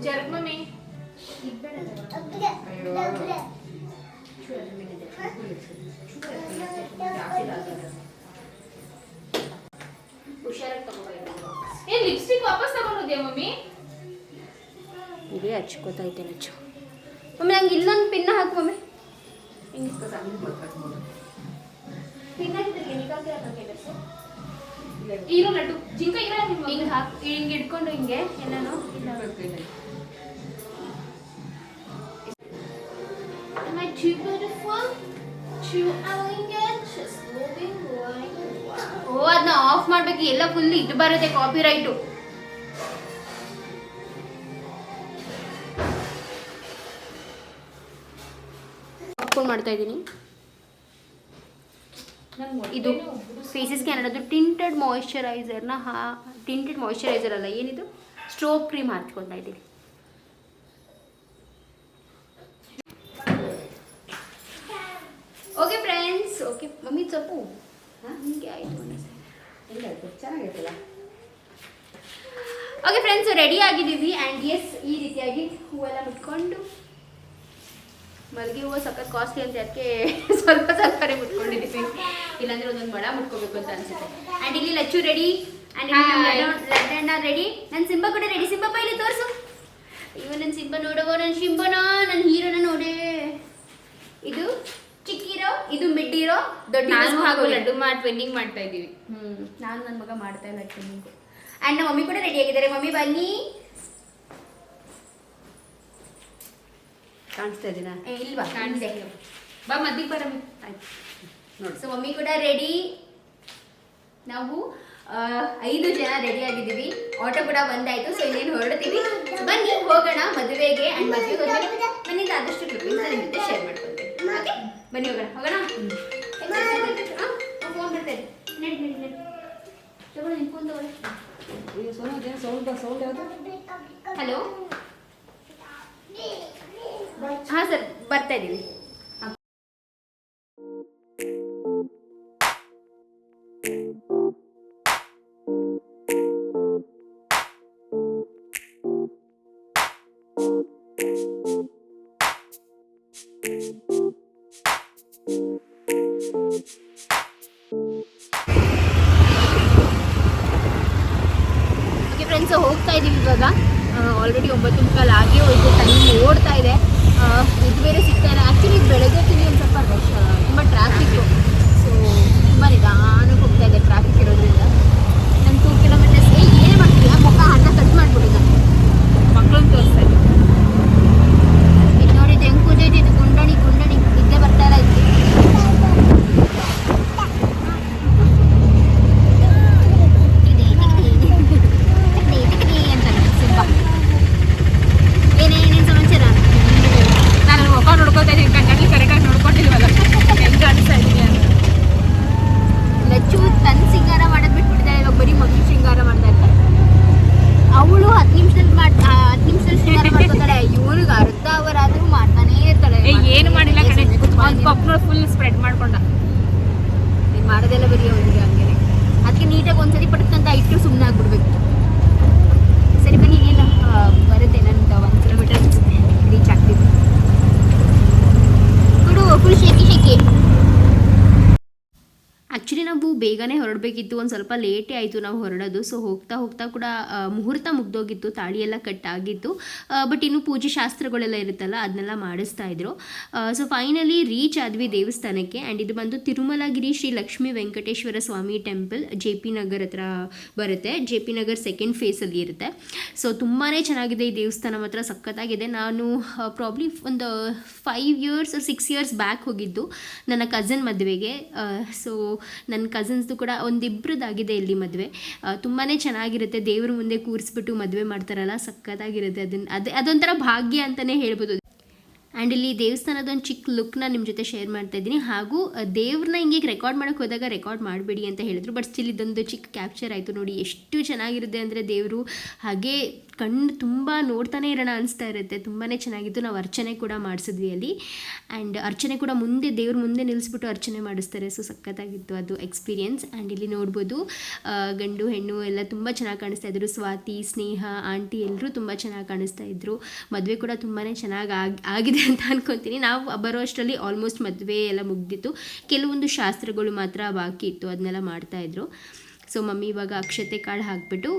जरग मम्मी ಹುಷಾರಾಗಿ ತಗೋಬೇಕು. ये लिपस्टिक वापस ತಗೊಂಡಿದ್ಯಾ ಮಮ್ಮಿ? ಇದೇ ಹಚ್ಕೋತೈತೆ ಲಚ್ಚು. ಮಮ್ಮಿ ನಂಗೆ ಇಲ್ಲೊಂದು ಪಿನ್ನ ಹಾಕು ಮಮ್ಮಿ. ಪಿನ್ ಹಾಕಿದ್ರೆ ಇರೋ ಲಡ್ಡು ಜಿಂಕ ಇರೋ ಹಿಂಗೆ ಹಾಕಿ ಹಿಂಗೆ ಇಟ್ಕೊಂಡು ಹಿಂಗೆ ಎಲ್ಲಾನು ಇಲ್ಲ. Am I too beautiful? Too elegant? Just moving right. ಓ, ಅದನ್ನ ಆಫ್ ಮಾಡ್ಬೇಕು. ಎಲ್ಲ ಫುಲ್ ಇದು ಬರುತ್ತೆ, ಕಾಪಿ ರೈಟು. ಹಾಕೊಂಡು ಮಾಡ್ತಾ ಇದ್ದೀನಿ. ಇದು ಫೇಸಸ್ಗೆ ಅನ್ನೋದು ಟಿಂಟೆಡ್ ಮಾಯಿಶ್ಚರೈಸರ್ನ ಟಿಂಟೆಡ್ ಮಾಯಿಶ್ಚರೈಸರ್ ಅಲ್ಲ, ಏನಿದು ಸ್ಟ್ರೋಬ್ ಕ್ರೀಮ್ ಹಚ್ಕೊತಾ ಇದ್ದೀನಿ. ಓಕೆ ಫ್ರೆಂಡ್ಸ್, ಓಕೆ ಮಮ್ಮಿ ಸೊಪ್ಪು ಹಿಂಗೆ ಆಯಿತು. ಚೆನ್ನಾಗಿರ್ತಲ್ಲ. ಓಕೆ ಫ್ರೆಂಡ್ಸ್, ರೆಡಿ ಆಗಿದ್ದೀವಿ. ಆ್ಯಂಡ್ ಎಸ್, ಈ ರೀತಿಯಾಗಿ ಹೂವೆಲ್ಲ ಮುಟ್ಕೊಂಡು, ಮಲ್ಲಿಗೆ ಹೂವು ಸಖತ್ ಕಾಸ್ಟ್ಲಿ ಅಂತ ಅದಕ್ಕೆ ಸ್ವಲ್ಪ ಸ್ವಲ್ಪನೇ ಮುಟ್ಕೊಂಡಿದ್ದೀವಿ. ಇಲ್ಲಾಂದ್ರೆ ಒಂದೊಂದು ಮಳ ಮುಟ್ಕೋಬೇಕು ಅಂತ ಅನ್ಸುತ್ತೆ. ಆ್ಯಂಡ್ ಇಲ್ಲಿ ಲಚ್ಚು ರೆಡಿ, ಆ್ಯಂಡ್ ರೆಡಿ. ನನ್ನ ಸಿಂಬ ಕೂಡ ರೆಡಿ. ಸಿಂಬಪ್ಪ ಇಲ್ಲಿ ತೋರಿಸು. ಇವ ನನ್ನ ಸಿಂಬ ನೋಡವೋ, ನನ್ನ ಶಿಂಬನ, ನನ್ನ ಹೀರೋನ ನೋಡೇ. ಇದು ಚಿಕ್ಕ ಹೀರೋ, ಇದು ಮಿಡ್ ಹೀರೋ, ದೊಡ್ಡ ನಾನು ಹಾಗೂ ಲಡ್ಡು ಮಾಡಿ ಟ್ರೆಂಡಿಂಗ್ ಮಾಡ್ತಾ ಇದ್ದೀವಿ. ನಾನು ನನ್ನ ಮಗ ಮಾಡ್ತಾ ಇಲ್ಲ ಟ್ರೆಂಡಿಂಗ್. ಆ್ಯಂಡ್ ನಮ್ಮ ಮಮ್ಮಿ ಕೂಡ ರೆಡಿ ಆಗಿದ್ದಾರೆ. ಮಮ್ಮಿ ಬನ್ನಿ. ಕಾಣಿಸ್ತಾ ಇದ್ದೀನಾ? ಇಲ್ವಾ? ಕಾಣಿಸ್ತಾ ಬಾ ಮದ್ದಿಗೆ ಬರ. ಆಯ್ತು ನೋಡಿ. ಸೊ ಮಮ್ಮಿ ಕೂಡ ರೆಡಿ. ನಾವು 5 ಜನ ರೆಡಿ ಆಗಿದ್ದೀವಿ. ಆಟೋ ಕೂಡ ಬಂದಾಯ್ತು. ಸೊ ಇನ್ನೇನು ಹೊರಡ್ತೀವಿ. ಬನ್ನಿ ಹೋಗೋಣ ಮದುವೆಗೆ. ಆ್ಯಂಡ್ ಮದುವೆಗೆ ಹೋದ್ಮೇಲೆ ಮನೆಯಿಂದ ಆದಷ್ಟು ಕ್ಲಿಪ್ಪಿಂಗ್ಸ್ ನಿಮ್ಮ ಜೊತೆ ಶೇರ್ ಮಾಡ್ಕೊಳ್ತೀನಿ. ಓಕೆ, ಬನ್ನಿ ಹೋಗೋಣ. ಫೋನ್ ಬರ್ತಾ ಇದೆ. ನಡಿ ನಡಿ ನಡಿ, ತಗೊಳ್ಳಿ ನಿಮ್ಮ ಫೋನ್ ತಗೊಳ್ಳಿ. ಸೌಂಡ್ ಯಾವುದು? ಹಲೋ, ಹಾಂ ಸರ್, ಬರ್ತಾ ಇದ್ದೀವಿ. ಹೋಗ್ತಾ ಇದೀವಿ ಇವಾಗ. ಆಲ್ರೆಡಿ 9:15 ಆಗಿ ಹೋಯ್ತು, ಟೈಮ್ ಓಡ್ತಾ ಇದೆ. ಇದು ಬೇರೆ ಸಿಗ್ತಾ ಇಲ್ಲ. ಆ್ಯಕ್ಚುಲಿ ಬೆಳಗ್ಗೆ ತಿಂಡಿ ಒಂದು ಸ್ವಲ್ಪ ರಶ್, ತುಂಬ ಟ್ರಾಫಿಕ್ಕು. ಸೊ ತುಂಬ ನಿಧಾನಕ್ಕೆ ಹೋಗ್ತಾ ಇದೆ ಟ್ರಾಫಿಕ್ ಇರೋದ್ರಿಂದ. ನಾನು 2 ಕಿಲೋಮೀಟರ್ಸ್ ಏನೇ ಮಾಡ್ತೀಯಾ ಮುಖ ಅನ್ನ ಕಟ್ ಮಾಡಿಬಿಟ್ಟಿದ್ದ ಮಕ್ಕಳನ್ನ ತೋರಿಸ್ತಾ ಇದ್ದೀನಿ. ಇದು ನೋಡಿ ಹೆಂಗೆ ಕೂತೈತಿ, ಇದು ಗುಂಡಣಿ ನಿದ್ದೆ ಬರ್ತಾ ಇಲ್ಲ ಇತ್ತು. ಏನೇನೇನು ಸಮಾಚಾರ? ನಾನು ಮುಖ ನೋಡ್ಕೊತಾ ಇದ್ದೀನಿ, ಕಣ್ಣಲ್ಲಿ ಕರೆಕ್ಟಾಗಿ ನೋಡ್ಕೊಂಡಿಲ್ವಲ್ಲ, ಹೆಂಗೆ ಕಾಣಿಸ್ತಾ ಇದೀನಿ ಅಂತ. ಲಚ್ಚು ತನ್ನ ಸಿಂಗಾರ ಮಾಡೋದು ಬಿಟ್ಬಿಟ್ಟಿದ್ದಾಳೆ, ಇವಾಗ ಬರೀ ಮಮ್ಮಿ ಸಿಂಗಾರ ಮಾಡ್ತಾ ಇರ್ತಾರೆ. ಅವಳು 10 ನಿಮಿಷದಲ್ಲಿ ಸಿಂಗಾರ ಮಾಡ್ಕೊತಾಳೆ, ಇವ್ರಿಗೆ ಅರ್ಧ ಅವರ್ ಆದ್ರೂ ಮಾಡ್ತಾನೇ ಇರ್ತಾಳೆ. ಏನು ಮಾಡಿಲ್ಲ ಕಡೆ, ಒಂದು ಕಪ್ನ ಫುಲ್ ಸ್ಪ್ರೆಡ್ ಮಾಡ್ಕೊಂಡ. ನೀನು ಮಾಡೋದೆಲ್ಲ ಬರೀ ಅವಳಿಗೆ ಹಂಗೇನೆ. ಅದಕ್ಕೆ ನೀಟಾಗಿ ಒಂದ್ಸತಿ ಪಟ್ಕಂತ ಇಟ್ಟು ಸುಮ್ಮನೆ ಆಗ್ಬಿಡ್ಬೇಕು. ಸರಿ ಬನ್ನಿ, ಏನಿಲ್ಲ ಬರುತ್ತೆ, ನಂದು 1 ಕಿಲೋಮೀಟರ್ ರೀಚ್ ಆಗ್ತಿದ್ದೆ. ಕೊಡು ಫುಲ್ ಶೇಕಿ. ಆ್ಯಕ್ಚುಲಿ ನಾವು ಬೇಗನೆ ಹೊರಡಬೇಕಿತ್ತು, ಒಂದು ಸ್ವಲ್ಪ ಲೇಟೇ ಆಯಿತು ನಾವು ಹೊರಡೋದು. ಸೊ ಹೋಗ್ತಾ ಕೂಡ ಮುಹೂರ್ತ ಮುಗ್ದೋಗಿತ್ತು, ತಾಳಿ ಎಲ್ಲ ಕಟ್ಟಾಗಿತ್ತು. ಬಟ್ ಇನ್ನು ಪೂಜೆ ಶಾಸ್ತ್ರಗಳೆಲ್ಲ ಇರುತ್ತಲ್ಲ ಅದನ್ನೆಲ್ಲ ಮಾಡಿಸ್ತಾ ಇದ್ರು. ಸೊ ಫೈನಲಿ ರೀಚ್ ಆದ್ವಿ ದೇವಸ್ಥಾನಕ್ಕೆ. ಆ್ಯಂಡ್ ಇದು ಬಂದು ತಿರುಮಲಗಿರಿ ಶ್ರೀ ಲಕ್ಷ್ಮೀ ವೆಂಕಟೇಶ್ವರ ಸ್ವಾಮಿ ಟೆಂಪಲ್, JP ನಗರ್ ಹತ್ರ ಬರುತ್ತೆ. JP ನಗರ್ ಸೆಕೆಂಡ್ ಫೇಸಲ್ಲಿ ಇರುತ್ತೆ. ಸೊ ತುಂಬಾ ಚೆನ್ನಾಗಿದೆ ಈ ದೇವಸ್ಥಾನ, ಮಾತ್ರ ಸಖತ್ತಾಗಿದೆ. ನಾನು ಪ್ರಾಬ್ಲಿ ಒಂದು 5 ಇಯರ್ಸ್ 6 ಇಯರ್ಸ್ ಬ್ಯಾಕ್ ಹೋಗಿದ್ದು ನನ್ನ ಕಝನ್ ಮದುವೆಗೆ. ಸೊ ನನ್ನ ಕಝನ್ಸ್ದು ಕೂಡ ಒಂದಿಬ್ಬರದಾಗಿದೆ ಇಲ್ಲಿ ಮದುವೆ. ತುಂಬಾ ಚೆನ್ನಾಗಿರುತ್ತೆ, ದೇವ್ರ ಮುಂದೆ ಕೂರಿಸ್ಬಿಟ್ಟು ಮದುವೆ ಮಾಡ್ತಾರಲ್ಲ, ಸಖತ್ತಾಗಿರುತ್ತೆ. ಅದೊಂಥರ ಭಾಗ್ಯ ಅಂತಲೇ ಹೇಳ್ಬೋದು. ಆ್ಯಂಡ್ ಇಲ್ಲಿ ದೇವಸ್ಥಾನದ ಒಂದು ಚಿಕ್ಕ ಲುಕ್ನ ನಿಮ್ಮ ಜೊತೆ ಶೇರ್ ಮಾಡ್ತಾ ಇದ್ದೀನಿ. ಹಾಗೂ ದೇವ್ರನ್ನ ಹಿಂಗೆ ರೆಕಾರ್ಡ್ ಮಾಡೋಕ್ಕೆ ಹೋದಾಗ ರೆಕಾರ್ಡ್ ಮಾಡಬೇಡಿ ಅಂತ ಹೇಳಿದ್ರು, ಬಟ್ ಸ್ಟಿಲ್ ಇದೊಂದು ಚಿಕ್ಕ ಕ್ಯಾಪ್ಚರ್ ಆಯಿತು. ನೋಡಿ ಎಷ್ಟು ಚೆನ್ನಾಗಿರುತ್ತೆ ಅಂದರೆ ದೇವರು ಹಾಗೆ ಕಣ್ಣು ತುಂಬ ನೋಡ್ತಾನೆ ಇರೋಣ ಅನಿಸ್ತಾ ಇರುತ್ತೆ. ತುಂಬಾ ಚೆನ್ನಾಗಿತ್ತು. ನಾವು ಅರ್ಚನೆ ಕೂಡ ಮಾಡಿಸಿದ್ವಿ ಅಲ್ಲಿ. ಆ್ಯಂಡ್ ಅರ್ಚನೆ ಕೂಡ ಮುಂದೆ ದೇವ್ರ ಮುಂದೆ ನಿಲ್ಲಿಸ್ಬಿಟ್ಟು ಅರ್ಚನೆ ಮಾಡಿಸ್ತಾರೆ. ಸೊ ಸಖತ್ತಾಗಿತ್ತು ಅದು ಎಕ್ಸ್ಪೀರಿಯನ್ಸ್. ಆ್ಯಂಡ್ ಇಲ್ಲಿ ನೋಡ್ಬೋದು ಗಂಡು ಹೆಣ್ಣು ಎಲ್ಲ ತುಂಬ ಚೆನ್ನಾಗಿ ಕಾಣಿಸ್ತಾ ಇದ್ರು. ಸ್ವಾತಿ, ಸ್ನೇಹ, ಆಂಟಿ ಎಲ್ಲರೂ ತುಂಬ ಚೆನ್ನಾಗಿ ಕಾಣಿಸ್ತಾ ಇದ್ರು. ಮದುವೆ ಕೂಡ ತುಂಬಾ ಚೆನ್ನಾಗಿ ಆಗಿದೆ ಅಂತ ಅನ್ಕೊತೀನಿ. ನಾವು ಬರೋ ಅಷ್ಟರಲ್ಲಿ ಆಲ್ಮೋಸ್ಟ್ ಮದುವೆ ಎಲ್ಲ ಮುಗ್ದಿತ್ತು. ಕೆಲವೊಂದು ಶಾಸ್ತ್ರಗಳು ಮಾತ್ರ ಬಾಕಿ ಇತ್ತು, ಅದನ್ನೆಲ್ಲ ಮಾಡ್ತಾಯಿದ್ರು. ಸೊ ಮಮ್ಮಿ ಇವಾಗ ಅಕ್ಷತೆ ಕಾಳು ಹಾಕಿಬಿಟ್ಟು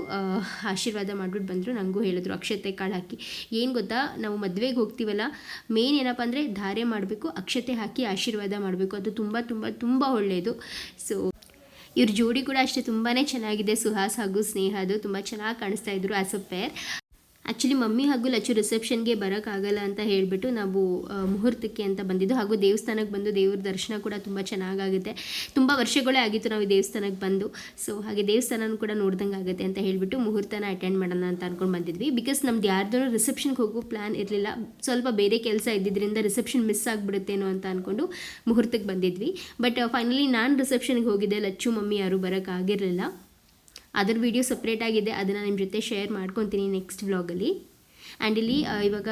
ಆಶೀರ್ವಾದ ಮಾಡಿಬಿಟ್ಟು ಬಂದರು. ನನಗೂ ಹೇಳಿದ್ರು ಅಕ್ಷತೆ ಕಾಳು ಹಾಕಿ. ಏನು ಗೊತ್ತಾ, ನಾವು ಮದುವೆಗೆ ಹೋಗ್ತೀವಲ್ಲ, ಮೇನ್ ಏನಪ್ಪ ಅಂದರೆ ಧಾರೆ ಮಾಡಬೇಕು, ಅಕ್ಷತೆ ಹಾಕಿ ಆಶೀರ್ವಾದ ಮಾಡಬೇಕು. ಅದು ತುಂಬ ತುಂಬ ತುಂಬ ಒಳ್ಳೆಯದು. ಸೊ ಇವ್ರ ಜೋಡಿ ಕೂಡ ಅಷ್ಟೇ ತುಂಬಾ ಚೆನ್ನಾಗಿದೆ. ಸುಹಾಸ್ ಹಾಗೂ ಸ್ನೇಹ ಅದು ತುಂಬ ಚೆನ್ನಾಗಿ ಕಾಣಿಸ್ತಾ ಇದ್ರು as a peer. Actually mummy ಹಾಗೂ ಲಚ್ಚು ರಿಸೆಪ್ಷನ್ಗೆ ಬರೋಕ್ಕಾಗಲ್ಲ ಅಂತ ಹೇಳಿಬಿಟ್ಟು ನಾವು ಮುಹೂರ್ತಕ್ಕೆ ಅಂತ ಬಂದಿದ್ದು. ಹಾಗೂ ದೇವಸ್ಥಾನಕ್ಕೆ ಬಂದು ದೇವ್ರ ದರ್ಶನ ಕೂಡ ತುಂಬ ಚೆನ್ನಾಗಾಗುತ್ತೆ. ತುಂಬ ವರ್ಷಗಳೇ ಆಗಿತ್ತು ನಾವು ಈ ದೇವಸ್ಥಾನಕ್ಕೆ ಬಂದು. ಸೊ ಹಾಗೆ ದೇವಸ್ಥಾನನೂ ಕೂಡ ನೋಡ್ದಂಗೆ ಆಗುತ್ತೆ ಅಂತ ಹೇಳಿಬಿಟ್ಟು ಮುಹೂರ್ತನ ಅಟೆಂಡ್ ಮಾಡೋಣ ಅಂತ ಅಂದ್ಕೊಂಡು ಬಂದಿದ್ವಿ. ಬಿಕಾಸ್ ನಮ್ದು ಯಾರ್ದೂ ರಿಸೆಪ್ಷನ್ಗೆ ಹೋಗೋ ಪ್ಲ್ಯಾನ್ ಇರಲಿಲ್ಲ. ಸ್ವಲ್ಪ ಬೇರೆ ಕೆಲಸ ಇದ್ದಿದ್ದರಿಂದ ರಿಸೆಪ್ಷನ್ ಮಿಸ್ ಆಗಿಬಿಡುತ್ತೇನೋ ಅಂತ ಅಂದ್ಕೊಂಡು ಮುಹೂರ್ತಕ್ಕೆ ಬಂದಿದ್ವಿ. ಬಟ್ ಫೈನಲಿ ನಾನು ರಿಸೆಪ್ಷನ್ಗೆ ಹೋಗಿದ್ದೆ, ಲಚ್ಚು ಮಮ್ಮಿ ಯಾರೂ ಬರೋಕ್ಕಾಗಿರಲಿಲ್ಲ. ಅದರ ವಿಡಿಯೋ ಸಪ್ರೇಟ್ ಆಗಿದೆ, ಅದನ್ನು ನಿಮ್ಮ ಜೊತೆ ಶೇರ್ ಮಾಡ್ಕೊತೀನಿ ನೆಕ್ಸ್ಟ್ ವ್ಲಾಗಲ್ಲಿ. ಆ್ಯಂಡ್ ಇಲ್ಲಿ ಇವಾಗ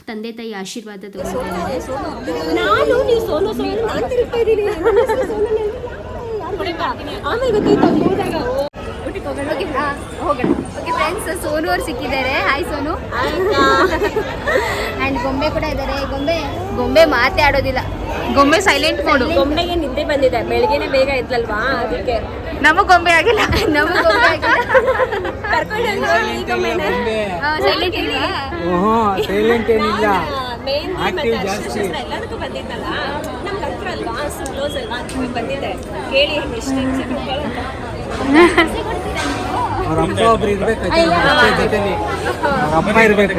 ತಂದೆ ತಾಯಿ ಆಶೀರ್ವಾದ ತಗೊಂಡಿದ್ದಾರೆ. ಹೋಗೋಣ. ಓಕೆ ಫ್ರೆಂಡ್ಸ್, ಸೋನು ಅವ್ರು ಸಿಕ್ಕಿದ್ದಾರೆ. ಹಾಯ್ ಸೋನು. ಆ್ಯಂಡ್ ಗೊಂಬೆ ಕೂಡ ಇದ್ದಾರೆ. ಗೊಂಬೆ ಮಾತೇ ಆಡೋದಿಲ್ಲ, ಗೊಂಬೆ ಸೈಲೆಂಟ್ ಮಾಡು. ಗೊಂಬೆಗೆ ನಿದ್ದೆ ಬಂದಿದೆ, ಬೆಳಗ್ಗೆನೆ ಬೇಗ ಇದ್ಲಲ್ವಾ, ಅದಕ್ಕೆ ನಮಗ್ ಗೊಂಬೆ ಆಗಿಲ್ಲ. ಸೈಲೆಂಟ್ ಇಲ್ಲ. ಸೈಲೆಂಟ್ ಏನಿಲ್ಲ, ಮೆಹಂದಿ ಆಕ್ಟಿವ್ ಮತ್ತೆ ಜಾಸ್ತಿ. ಅರಿಶಿನ ಎಲ್ಲದಕ್ಕೂ ಬಂದಿತ್ತಲ್ಲ, ನಮ್ಗೆ ಹತ್ರ ಅಲ್ವಾ, ಕ್ಲೋಸ್ ಅಲ್ವಾ, ನಿಮಗೆ ಬಂದಿದೆ. ಕೇಳಿ ಎಷ್ಟು ಅಂತ. ಅವ್ರ ಅಪ್ಪ ಒಬ್ರು ಇರ್ಬೇಕು ಜೊತೆಲಿ, ಅವ್ರ ಅಪ್ಪ ಇರ್ಬೇಕು.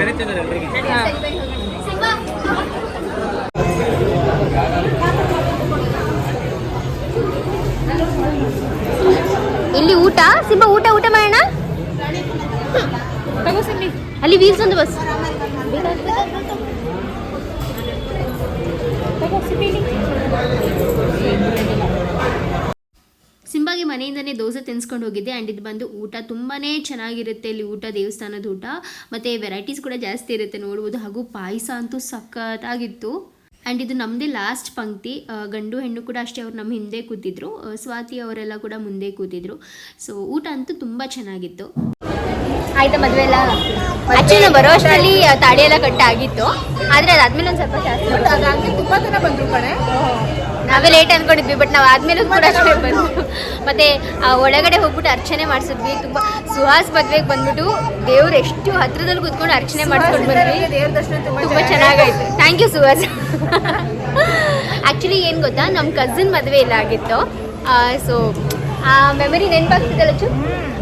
ಇಲ್ಲಿ ಊಟ ಸಿಂಬಾ, ಊಟ ಮಾಡೋಣ. ಅಲ್ಲಿ ವೀಲ್ಸ್ ಒಂದು ಬಸ್. ಸಿಂಬಾಗೆ ಮನೆಯಿಂದನೇ ದೋಸೆ ತಿನ್ಸ್ಕೊಂಡು ಹೋಗಿದ್ದೆ. ಆ್ಯಂಡ್ ಇದು ಬಂದು ಊಟ ತುಂಬಾ ಚೆನ್ನಾಗಿರುತ್ತೆ ಇಲ್ಲಿ ಊಟ, ದೇವಸ್ಥಾನದ ಊಟ. ಮತ್ತು ವೆರೈಟೀಸ್ ಕೂಡ ಜಾಸ್ತಿ ಇರುತ್ತೆ ನೋಡ್ಬೋದು. ಹಾಗೂ ಪಾಯಸ ಅಂತೂ ಸಖತ್ತಾಗಿತ್ತು. ಆ್ಯಂಡ್ ಇದು ನಮ್ಮದೇ ಲಾಸ್ಟ್ ಪಂಕ್ತಿ. ಗಂಡು ಹೆಣ್ಣು ಕೂಡ ಅಷ್ಟೇ, ಅವ್ರು ನಮ್ಮ ಹಿಂದೆ ಕೂತಿದ್ರು. ಸ್ವಾತಿ ಅವರೆಲ್ಲ ಕೂಡ ಮುಂದೆ ಕೂತಿದ್ರು. ಸೊ ಊಟ ಅಂತೂ ತುಂಬ ಚೆನ್ನಾಗಿತ್ತು. ಆಯ್ತಾ ಮದುವೆ ಎಲ್ಲ? ಆ್ಯಕ್ಚುಲಿ ಬರೋ ಅಷ್ಟರಲ್ಲಿ ತಾಳಿ ಎಲ್ಲ ಕಟ್ಟಾಗಿತ್ತು. ಆದರೆ ಅದಾದ್ಮೇಲೆ ಒಂದು ಸ್ವಲ್ಪ ಜಾಸ್ತಿ ಅದಾಗಿ ತುಂಬ ಜನ ಬಂದರು ಕಣೆ. ನಾವೇ ಲೇಟ್ ಅನ್ಕೊಂಡಿದ್ವಿ, ಬಟ್ ನಾವು ಆದ್ಮೇಲೂ ಕೂಡ ಅಷ್ಟೇ ಬಂದು ಮತ್ತೆ ಒಳಗಡೆ ಹೋಗ್ಬಿಟ್ಟು ಅರ್ಚನೆ ಮಾಡಿಸಿದ್ವಿ. ತುಂಬ ಸುಹಾಸ್ ಮದ್ವೆಗೆ ಬಂದ್ಬಿಟ್ಟು ದೇವ್ರು ಎಷ್ಟು ಹತ್ರದಲ್ಲಿ ಕೂತ್ಕೊಂಡು ಅರ್ಚನೆ ಮಾಡಿಸ್ಕೊಂಡು ಬಂದ್ವಿ. ದೇವ್ರ ದರ್ಶನ ತುಂಬ ಚೆನ್ನಾಗಾಯ್ತು. Thank you Suhas. ಆ್ಯಕ್ಚುಲಿ ಏನು ಗೊತ್ತಾ, ನಮ್ಮ ಕಸಿನ್ ಮದುವೆ ಇಲ್ಲ ಆಗಿತ್ತು. ಸೊ ಆ ಮೆಮರಿ ನೆನಪಾಗ್ತಿದ್ದಲ್ಲ ಚು.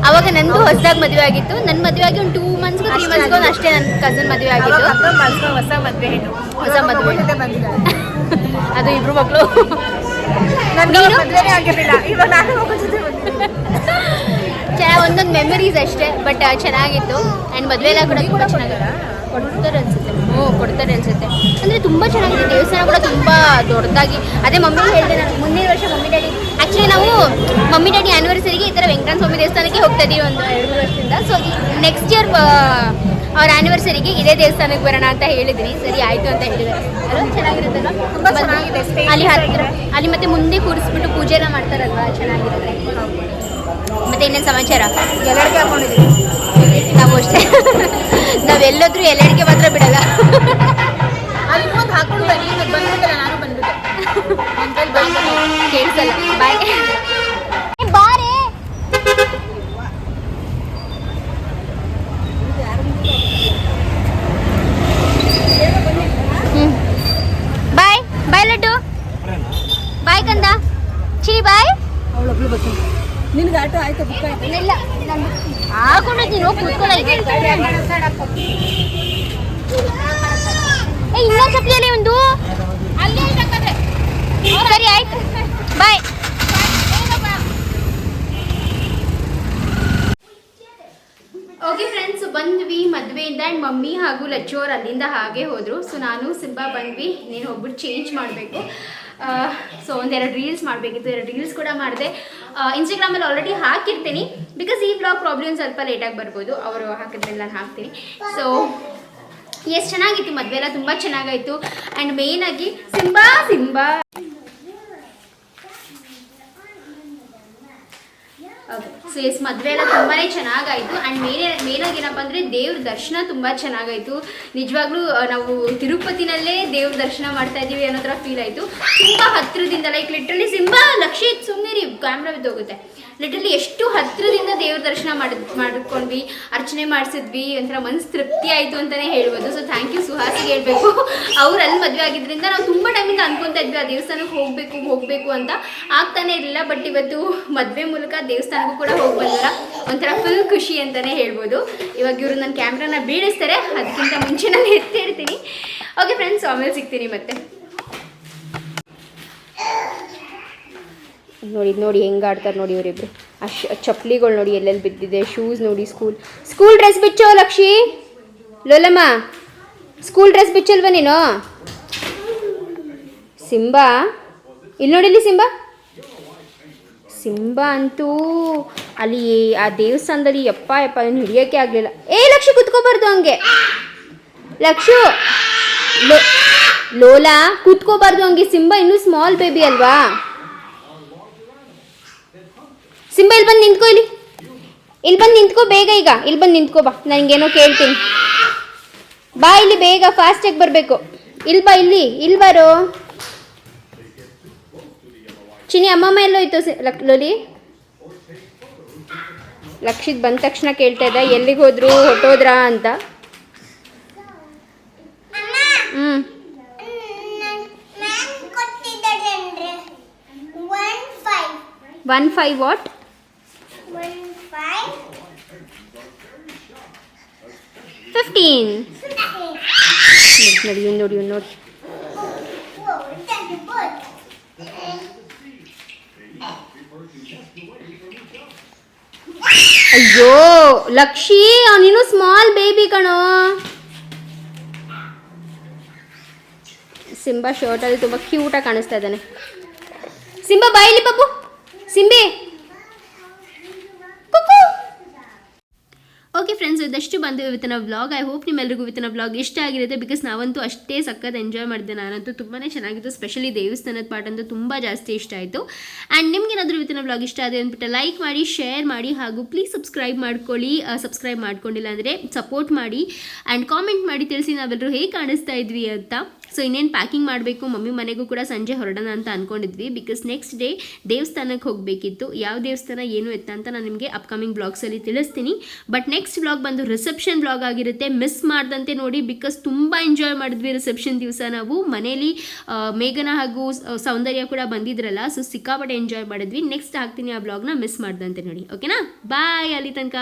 ಅವಾಗ ನಂದು ಹೊಸದಾಗಿ ಮದುವೆ ಆಗಿತ್ತು. ನನ್ನ ಮದುವೆ ಆಗಿ ಒಂದು 2 ಮಂತ್ಸ್ಗೂ 3 ಮಂತ್ಸ್ಗೂ ಅಷ್ಟೇ ನನ್ನ ಕಸಿನ್ ಮದುವೆ ಆಗಿತ್ತು. ಹೊಸ ಮದ್ವೆ ಹೆಣ್ಣು ಹೊಸ ಮದುವೆ ಬಂದಿದ್ದಾರೆ. ಅದು ಇಬ್ರು ಮಕ್ಕಳು. ನನಗೆ ಮದ್ವೆನೇ ಆಗಿರಲಿಲ್ಲ, ಇವಾಗ ನಾನು ಹೋಗೋ ಜೊತೆ ಬಂದಿದ್ದೆ. ಚೆನ್ನಾಗಿ ಒಂದೊಂದು ಮೆಮರೀಸ್ ಅಷ್ಟೇ, ಬಟ್ ಚೆನ್ನಾಗಿತ್ತು. ಆ್ಯಂಡ್ ಮದುವೆ ಎಲ್ಲ ಕೂಡ ತುಂಬ ಚೆನ್ನಾಗಿದೆ. ಕೊಡ್ತಾರೆ ಅನ್ಸುತ್ತೆ. ಕೊಡ್ತಾರೆ ಅನ್ಸುತ್ತೆ. ಅಂದರೆ ತುಂಬ ಚೆನ್ನಾಗಿದೆ. ದೇವಸ್ಥಾನ ಕೂಡ ತುಂಬ ದೊಡ್ಡದಾಗಿ. ಅದೇ ಮಮ್ಮಿ ಹೇಳಿದೆ ನಾನು, ಮುಂದಿನ ವರ್ಷ ಮಮ್ಮಿ ಡ್ಯಾಡಿ ಆ್ಯಕ್ಚುಲಿ ನಾವು ಮಮ್ಮಿ ಡ್ಯಾಡಿ ಆ್ಯನಿವರ್ಸರಿಗೆ ಈ ಥರ ವೆಂಕಟೇಶ್ವರ ಸ್ವಾಮಿ ದೇವಸ್ಥಾನಕ್ಕೆ ಹೋಗ್ತಾ ಇದ್ದೀವಿ ಒಂದು 2-3 ವರ್ಷದಿಂದ. ಸೊ ನೆಕ್ಸ್ಟ್ ಇಯರ್ ಅವ್ರ ಆ್ಯನಿವರ್ಸರಿಗೆ ಇದೇ ದೇವಸ್ಥಾನಕ್ಕೆ ಬರೋಣ ಅಂತ ಹೇಳಿದ್ದೀನಿ. ಸರಿ ಆಯಿತು ಅಂತ ಹೇಳಿದ್ದಾರೆ. ಅದು ಚೆನ್ನಾಗಿರುತ್ತಲ್ಲ, ತುಂಬ ಚೆನ್ನಾಗಿದೆ. ಅಲ್ಲಿ ಹತ್ತಿರ ಅಲ್ಲಿ ಮತ್ತೆ ಮುಂದೆ ಕೂರಿಸ್ಬಿಟ್ಟು ಪೂಜೆ ಎಲ್ಲ ಮಾಡ್ತಾರಲ್ವಾ, ಚೆನ್ನಾಗಿರುತ್ತೆ. ಮತ್ತೆ ಇನ್ನೇನು ಸಮಾಚಾರ? ಎಲ್ಲರಿಗೆ ಹಾಕೊಂಡಿದ್ದೀವಿ ನಾವು ಅಷ್ಟೇ. ನಾವೆಲ್ಲೋದ್ರೂ ಎಲ್ಲರಿಗೆ ಮಾತ್ರ ಬಿಡಲ್ಲ. ಅಲ್ಲಿ ಒಂದು ಹಾಕೊಂಡು ಬನ್ನಿ, ಬಂದ್ಬಿಟ್ಟಲ್ಲ, ನಾನು ಬಂದ್ಬಿಟ್ಟೆ. ಕೇಳಿಸಲ್ಲ. ಬಾಯ್ ಬಾರೆ. ಬಾಯ್ ಬಾಯ್ ಲಡ್ಡು. ಬಾಯ್ ಕಂದ ಚಿರಿ ಬಾಯ್. ಅವಳೊಬ್ಳು ಬರ್ತೀನಿ. ನಿನ್ಗೆ ಆಟೋ ಆಯ್ತು, ಬುಕ್ ಆಯ್ತು? ಇಲ್ಲ ನಾನು ಹಾಕೊಂಡಿದ್ದೀನಿ. ಹೋಗಿ ಕೂತ್ಕೊಳ್ಳ. ಇನ್ನೊಂದು ಚಪ್ಪಲಿಯಲ್ಲಿ ಒಂದು ಸರಿ ಆಯ್ತು. ಬಾಯ್. ಓಕೆ ಫ್ರೆಂಡ್ಸ್, ಬಂದ್ವಿ ಮದುವೆಯಿಂದ. ಆ್ಯಂಡ್ ಮಮ್ಮಿ ಹಾಗೂ ಲಚ್ಚು ಅವ್ರು ಅಲ್ಲಿಂದ ಹಾಗೆ ಹೋದರು. ಸೊ ನಾನು ಸಿಂಬಾ ಬಂದ್ವಿ. ನೀನು ಹೋಗ್ಬಿಟ್ಟು ಚೇಂಜ್ ಮಾಡಬೇಕು. ಸೊ ಒಂದೆರಡು ರೀಲ್ಸ್ ಮಾಡಬೇಕಿತ್ತು. 2 ರೀಲ್ಸ್ ಕೂಡ ಮಾಡಿದೆ. ಇನ್ಸ್ಟಾಗ್ರಾಮಲ್ಲಿ ಆಲ್ರೆಡಿ ಹಾಕಿರ್ತೀನಿ. ಬಿಕಾಸ್ ಈ ಬ್ಲಾಗ್ ಪ್ರಾಬ್ಲಮ್ ಸ್ವಲ್ಪ ಲೇಟಾಗಿ ಬರ್ಬೋದು. ಅವರು ಹಾಕಿದ್ಮೇಲೆ ನಾನು ಹಾಕ್ತೀನಿ. ಸೊ ಎಷ್ಟು ಚೆನ್ನಾಗಿತ್ತು ಮದುವೆ ಎಲ್ಲ, ತುಂಬ ಚೆನ್ನಾಗಾಯಿತು. ಆ್ಯಂಡ್ ಮೇಯ್ನಾಗಿ ಸಿಂಬಾ ಓಕೆ. ಸೊ ಎಸ್, ಮದುವೆ ಎಲ್ಲ ತುಂಬಾ ಚೆನ್ನಾಗಾಯಿತು. ಆ್ಯಂಡ್ ಮೇನಾಗಿ ಏನಪ್ಪ ಅಂದರೆ ದೇವ್ರ ದರ್ಶನ ತುಂಬ ಚೆನ್ನಾಗಾಯಿತು. ನಿಜವಾಗ್ಲೂ ನಾವು ತಿರುಪತಿನಲ್ಲೇ ದೇವ್ರ ದರ್ಶನ ಮಾಡ್ತಾ ಇದ್ದೀವಿ ಅನ್ನೋ ಥರ ಫೀಲ್ ಆಯಿತು. ತುಂಬ ಹತ್ತಿರದಿಂದ, ಲೈಕ್ ಲಿಟ್ರಲಿ ಸಿಂಬಾ ಲಕ್ಷ ಸುಮ್ಮನೆ ರೀ, ಕ್ಯಾಮ್ರಾ ಬಿದ್ದೋಗುತ್ತೆ. ಲಿಟ್ರಲಿ ಎಷ್ಟು ಹತ್ತಿರದಿಂದ ದೇವ್ರ ದರ್ಶನ ಮಾಡ್ಕೊಂಡ್ವಿ, ಅರ್ಚನೆ ಮಾಡಿಸಿದ್ವಿ. ಒಂಥರ ಮನಸ್ಸು ತೃಪ್ತಿ ಆಯಿತು ಅಂತಲೇ ಹೇಳ್ಬೋದು. ಸೊ ಥ್ಯಾಂಕ್ ಯು ಸುಹಾಸಿಗೆ ಹೇಳಬೇಕು. ಅವ್ರು ಅಲ್ಲಿ ಮದುವೆ ಆಗಿದ್ದರಿಂದ ನಾವು ತುಂಬ ಟೈಮಿಂದ ಅನ್ಕೊತಾ ಇದ್ವಿ ಆ ದೇವಸ್ಥಾನಕ್ಕೆ ಹೋಗಬೇಕು ಅಂತ. ಆಗ್ತಾನೆ ಇರಲಿಲ್ಲ. ಬಟ್ ಇವತ್ತು ಮದುವೆ ಮೂಲಕ ದೇವಸ್ಥಾನಕ್ಕೂ ಕೂಡ ಹೋಗಿ ಬಂದಾರ. ಒಂಥರ ಫುಲ್ ಖುಷಿ ಅಂತಲೇ ಹೇಳ್ಬೋದು. ಇವಾಗ ಇವರು ನನ್ನ ಕ್ಯಾಮ್ರಾನ ಬೀಳಿಸ್ತಾರೆ, ಅದಕ್ಕಿಂತ ಮುಂಚೆ ನಾನು ಎತ್ತಿ ಇರ್ತೀನಿ. ಓಕೆ ಫ್ರೆಂಡ್ಸ್, ಆಮೇಲೆ ಸಿಗ್ತೀನಿ ಮತ್ತೆ. ನೋಡಿ ಹೆಂಗೆ ಆಡ್ತಾರೆ ನೋಡಿ ಇವರಿಬ್ರು. ಚಪ್ಪಲಿಗಳು ನೋಡಿ ಎಲ್ಲೆಲ್ಲಿ ಬಿದ್ದಿದೆ. ಶೂಸ್ ನೋಡಿ. ಸ್ಕೂಲ್ ಡ್ರೆಸ್ ಬಿಚ್ಚೋ ಲಕ್ಷಿ. ಲೋಲಮ್ಮ, ಸ್ಕೂಲ್ ಡ್ರೆಸ್ ಬಿಚ್ಚಲ್ವ ನೀನು? ಸಿಂಬಾ ಇಲ್ಲಿ ನೋಡಿಲ್ಲಿ. ಸಿಂಬಾ ಅಂತೂ ಅಲ್ಲಿ ಆ ದೇವಸ್ಥಾನದಲ್ಲಿ ಯಪ್ಪ ಏನು ಹಿಡಿಯೋಕ್ಕೆ ಆಗಲಿಲ್ಲ. ಲಕ್ಷಿ ಕುತ್ಕೋಬಾರ್ದು ಹಂಗೆ. ಲಕ್ಷು ಲೋಲಾ ಕುತ್ಕೋಬಾರ್ದು ಹಂಗೆ. ಸಿಂಬಾ ಇನ್ನೂ ಸ್ಮಾಲ್ ಬೇಬಿ ಅಲ್ವಾ. ಸಿಂಬಾ ಇಲ್ಲಿ ಬಂದು ನಿಂತ್ಕೋ. ಇಲ್ಲಿ ಬಂದು ನಿಂತ್ಕೋ ಬೇಗ. ಈಗ ಇಲ್ಲಿ ಬಂದು ನಿಂತ್ಕೋ ಬಾ, ನನಗೇನೋ ಕೇಳ್ತೀನಿ. ಬಾ ಇಲ್ಲಿ ಬೇಗ, ಫಾಸ್ಟಾಗಿ ಬರಬೇಕು. ಇಲ್ಲಿ ಬಾ, ಇಲ್ಲಿ ಬಾರೋ. ಚಿನಿ ಅಮ್ಮಮ್ಮ ಎಲ್ಲೋಯ್ತು ಲೋಲಿ? ಲಕ್ಷಿತ್ ಬಂದ ತಕ್ಷಣ ಕೇಳ್ತಾ ಇದ್ದ ಎಲ್ಲಿಗೆ ಹೋದ್ರು, ಹೊಟ್ಟೋದ್ರಾ ಅಂತ. 1-5 ವಾಟ್? 15. ನೋಡಿ. ಅಯ್ಯೋ ಲಕ್ಷಿ, ನೀನು ಸ್ಮಾಲ್ ಬೇಬಿ ಕಣೋ. ಸಿಂಬಾ ಶರ್ಟಲ್ಲಿ ತುಂಬ ಕ್ಯೂಟಾಗಿ ಕಾಣಿಸ್ತಾ ಇದ್ದಾನೆ. ಸಿಂಬಾ ಬಾಯಿಲಿ ಬಾಬು. ಸಿಂಬಿ ಓಕೆ ಫ್ರೆಂಡ್ಸ್, ಇದಷ್ಟು ಬಂದು ಇವತ್ತಿನ ವ್ಲಾಗ್. ಐ ಹೋಪ್ ನಿಮ್ಮೆಲ್ಲರಿಗೂ ಇವತ್ತಿನ ವ್ಲಾಗ್ ಇಷ್ಟ ಆಗಿರುತ್ತೆ. ಬಿಕಾಸ್ ನಾವಂತೂ ಅಷ್ಟೇ ಸಖತ್ ಎಂಜಾಯ್ ಮಾಡಿದೆ. ನಾನಂತೂ ತುಂಬಾ ಚೆನ್ನಾಗಿತ್ತು. ಸ್ಪೆಷಲಿ ದೇವಸ್ಥಾನದ ಪಾರ್ಟ್ ಅಂತೂ ತುಂಬ ಜಾಸ್ತಿ ಇಷ್ಟ ಆಯಿತು. ಆ್ಯಂಡ್ ನಿಮ್ಗೇನಾದರೂ ಇವತ್ತಿನ ವ್ಲಾಗ್ ಇಷ್ಟ ಆಗಿದೆ ಅಂದ್ಬಿಟ್ಟು ಲೈಕ್ ಮಾಡಿ, ಶೇರ್ ಮಾಡಿ, ಹಾಗೂ ಪ್ಲೀಸ್ ಸಬ್ಸ್ಕ್ರೈಬ್ ಮಾಡ್ಕೊಳ್ಳಿ. ಸಬ್ಸ್ಕ್ರೈಬ್ ಮಾಡ್ಕೊಂಡಿಲ್ಲ ಅಂದರೆ ಸಪೋರ್ಟ್ ಮಾಡಿ. ಆ್ಯಂಡ್ ಕಾಮೆಂಟ್ ಮಾಡಿ ತಿಳಿಸಿ ನಾವೆಲ್ಲರೂ ಹೇಗೆ ಕಾಣಿಸ್ತಾ ಇದ್ವಿ ಅಂತ. ಸೊ ಇನ್ನೇನು ಪ್ಯಾಕಿಂಗ್ ಮಾಡಬೇಕು, ಮಮ್ಮಿ ಮನೆಗೂ ಕೂಡ ಸಂಜೆ ಹೊರಡೋಣ ಅಂತ ಅಂದ್ಕೊಂಡಿದ್ವಿ. ಬಿಕಾಸ್ ನೆಕ್ಸ್ಟ್ ಡೇ ದೇವಸ್ಥಾನಕ್ಕೆ ಹೋಗಬೇಕಿತ್ತು. ಯಾವ ದೇವಸ್ಥಾನ ಏನು ಎತ್ತ ಅಂತ ನಾನು ನಿಮಗೆ ಅಪ್ಕಮಿಂಗ್ ಬ್ಲಾಗ್ಸಲ್ಲಿ ತಿಳಿಸ್ತೀನಿ. ಬಟ್ ನೆಕ್ಸ್ಟ್ ಬ್ಲಾಗ್ ಬಂದು ರಿಸೆಪ್ಷನ್ ಬ್ಲಾಗ್ ಆಗಿರುತ್ತೆ. ಮಿಸ್ ಮಾಡ್ದಂತೆ ನೋಡಿ, ಬಿಕಾಸ್ ತುಂಬ ಎಂಜಾಯ್ ಮಾಡಿದ್ವಿ ರಿಸೆಪ್ಷನ್ ದಿವಸ. ನಾವು ಮನೇಲಿ ಮೇಘನ ಹಾಗೂ ಸೌಂದರ್ಯ ಕೂಡ ಬಂದಿದ್ರಲ್ಲ, ಸೊ ಸಿಕ್ಕಾಪಟ್ಟೆ ಎಂಜಾಯ್ ಮಾಡಿದ್ವಿ. ನೆಕ್ಸ್ಟ್ ಹಾಕ್ತೀನಿ ಆ ಬ್ಲಾಗ್ನ, ಮಿಸ್ ಮಾಡ್ದಂತೆ ನೋಡಿ. ಓಕೆನಾ, ಬಾಯ್ ಅಲ್ಲಿ ತನಕ.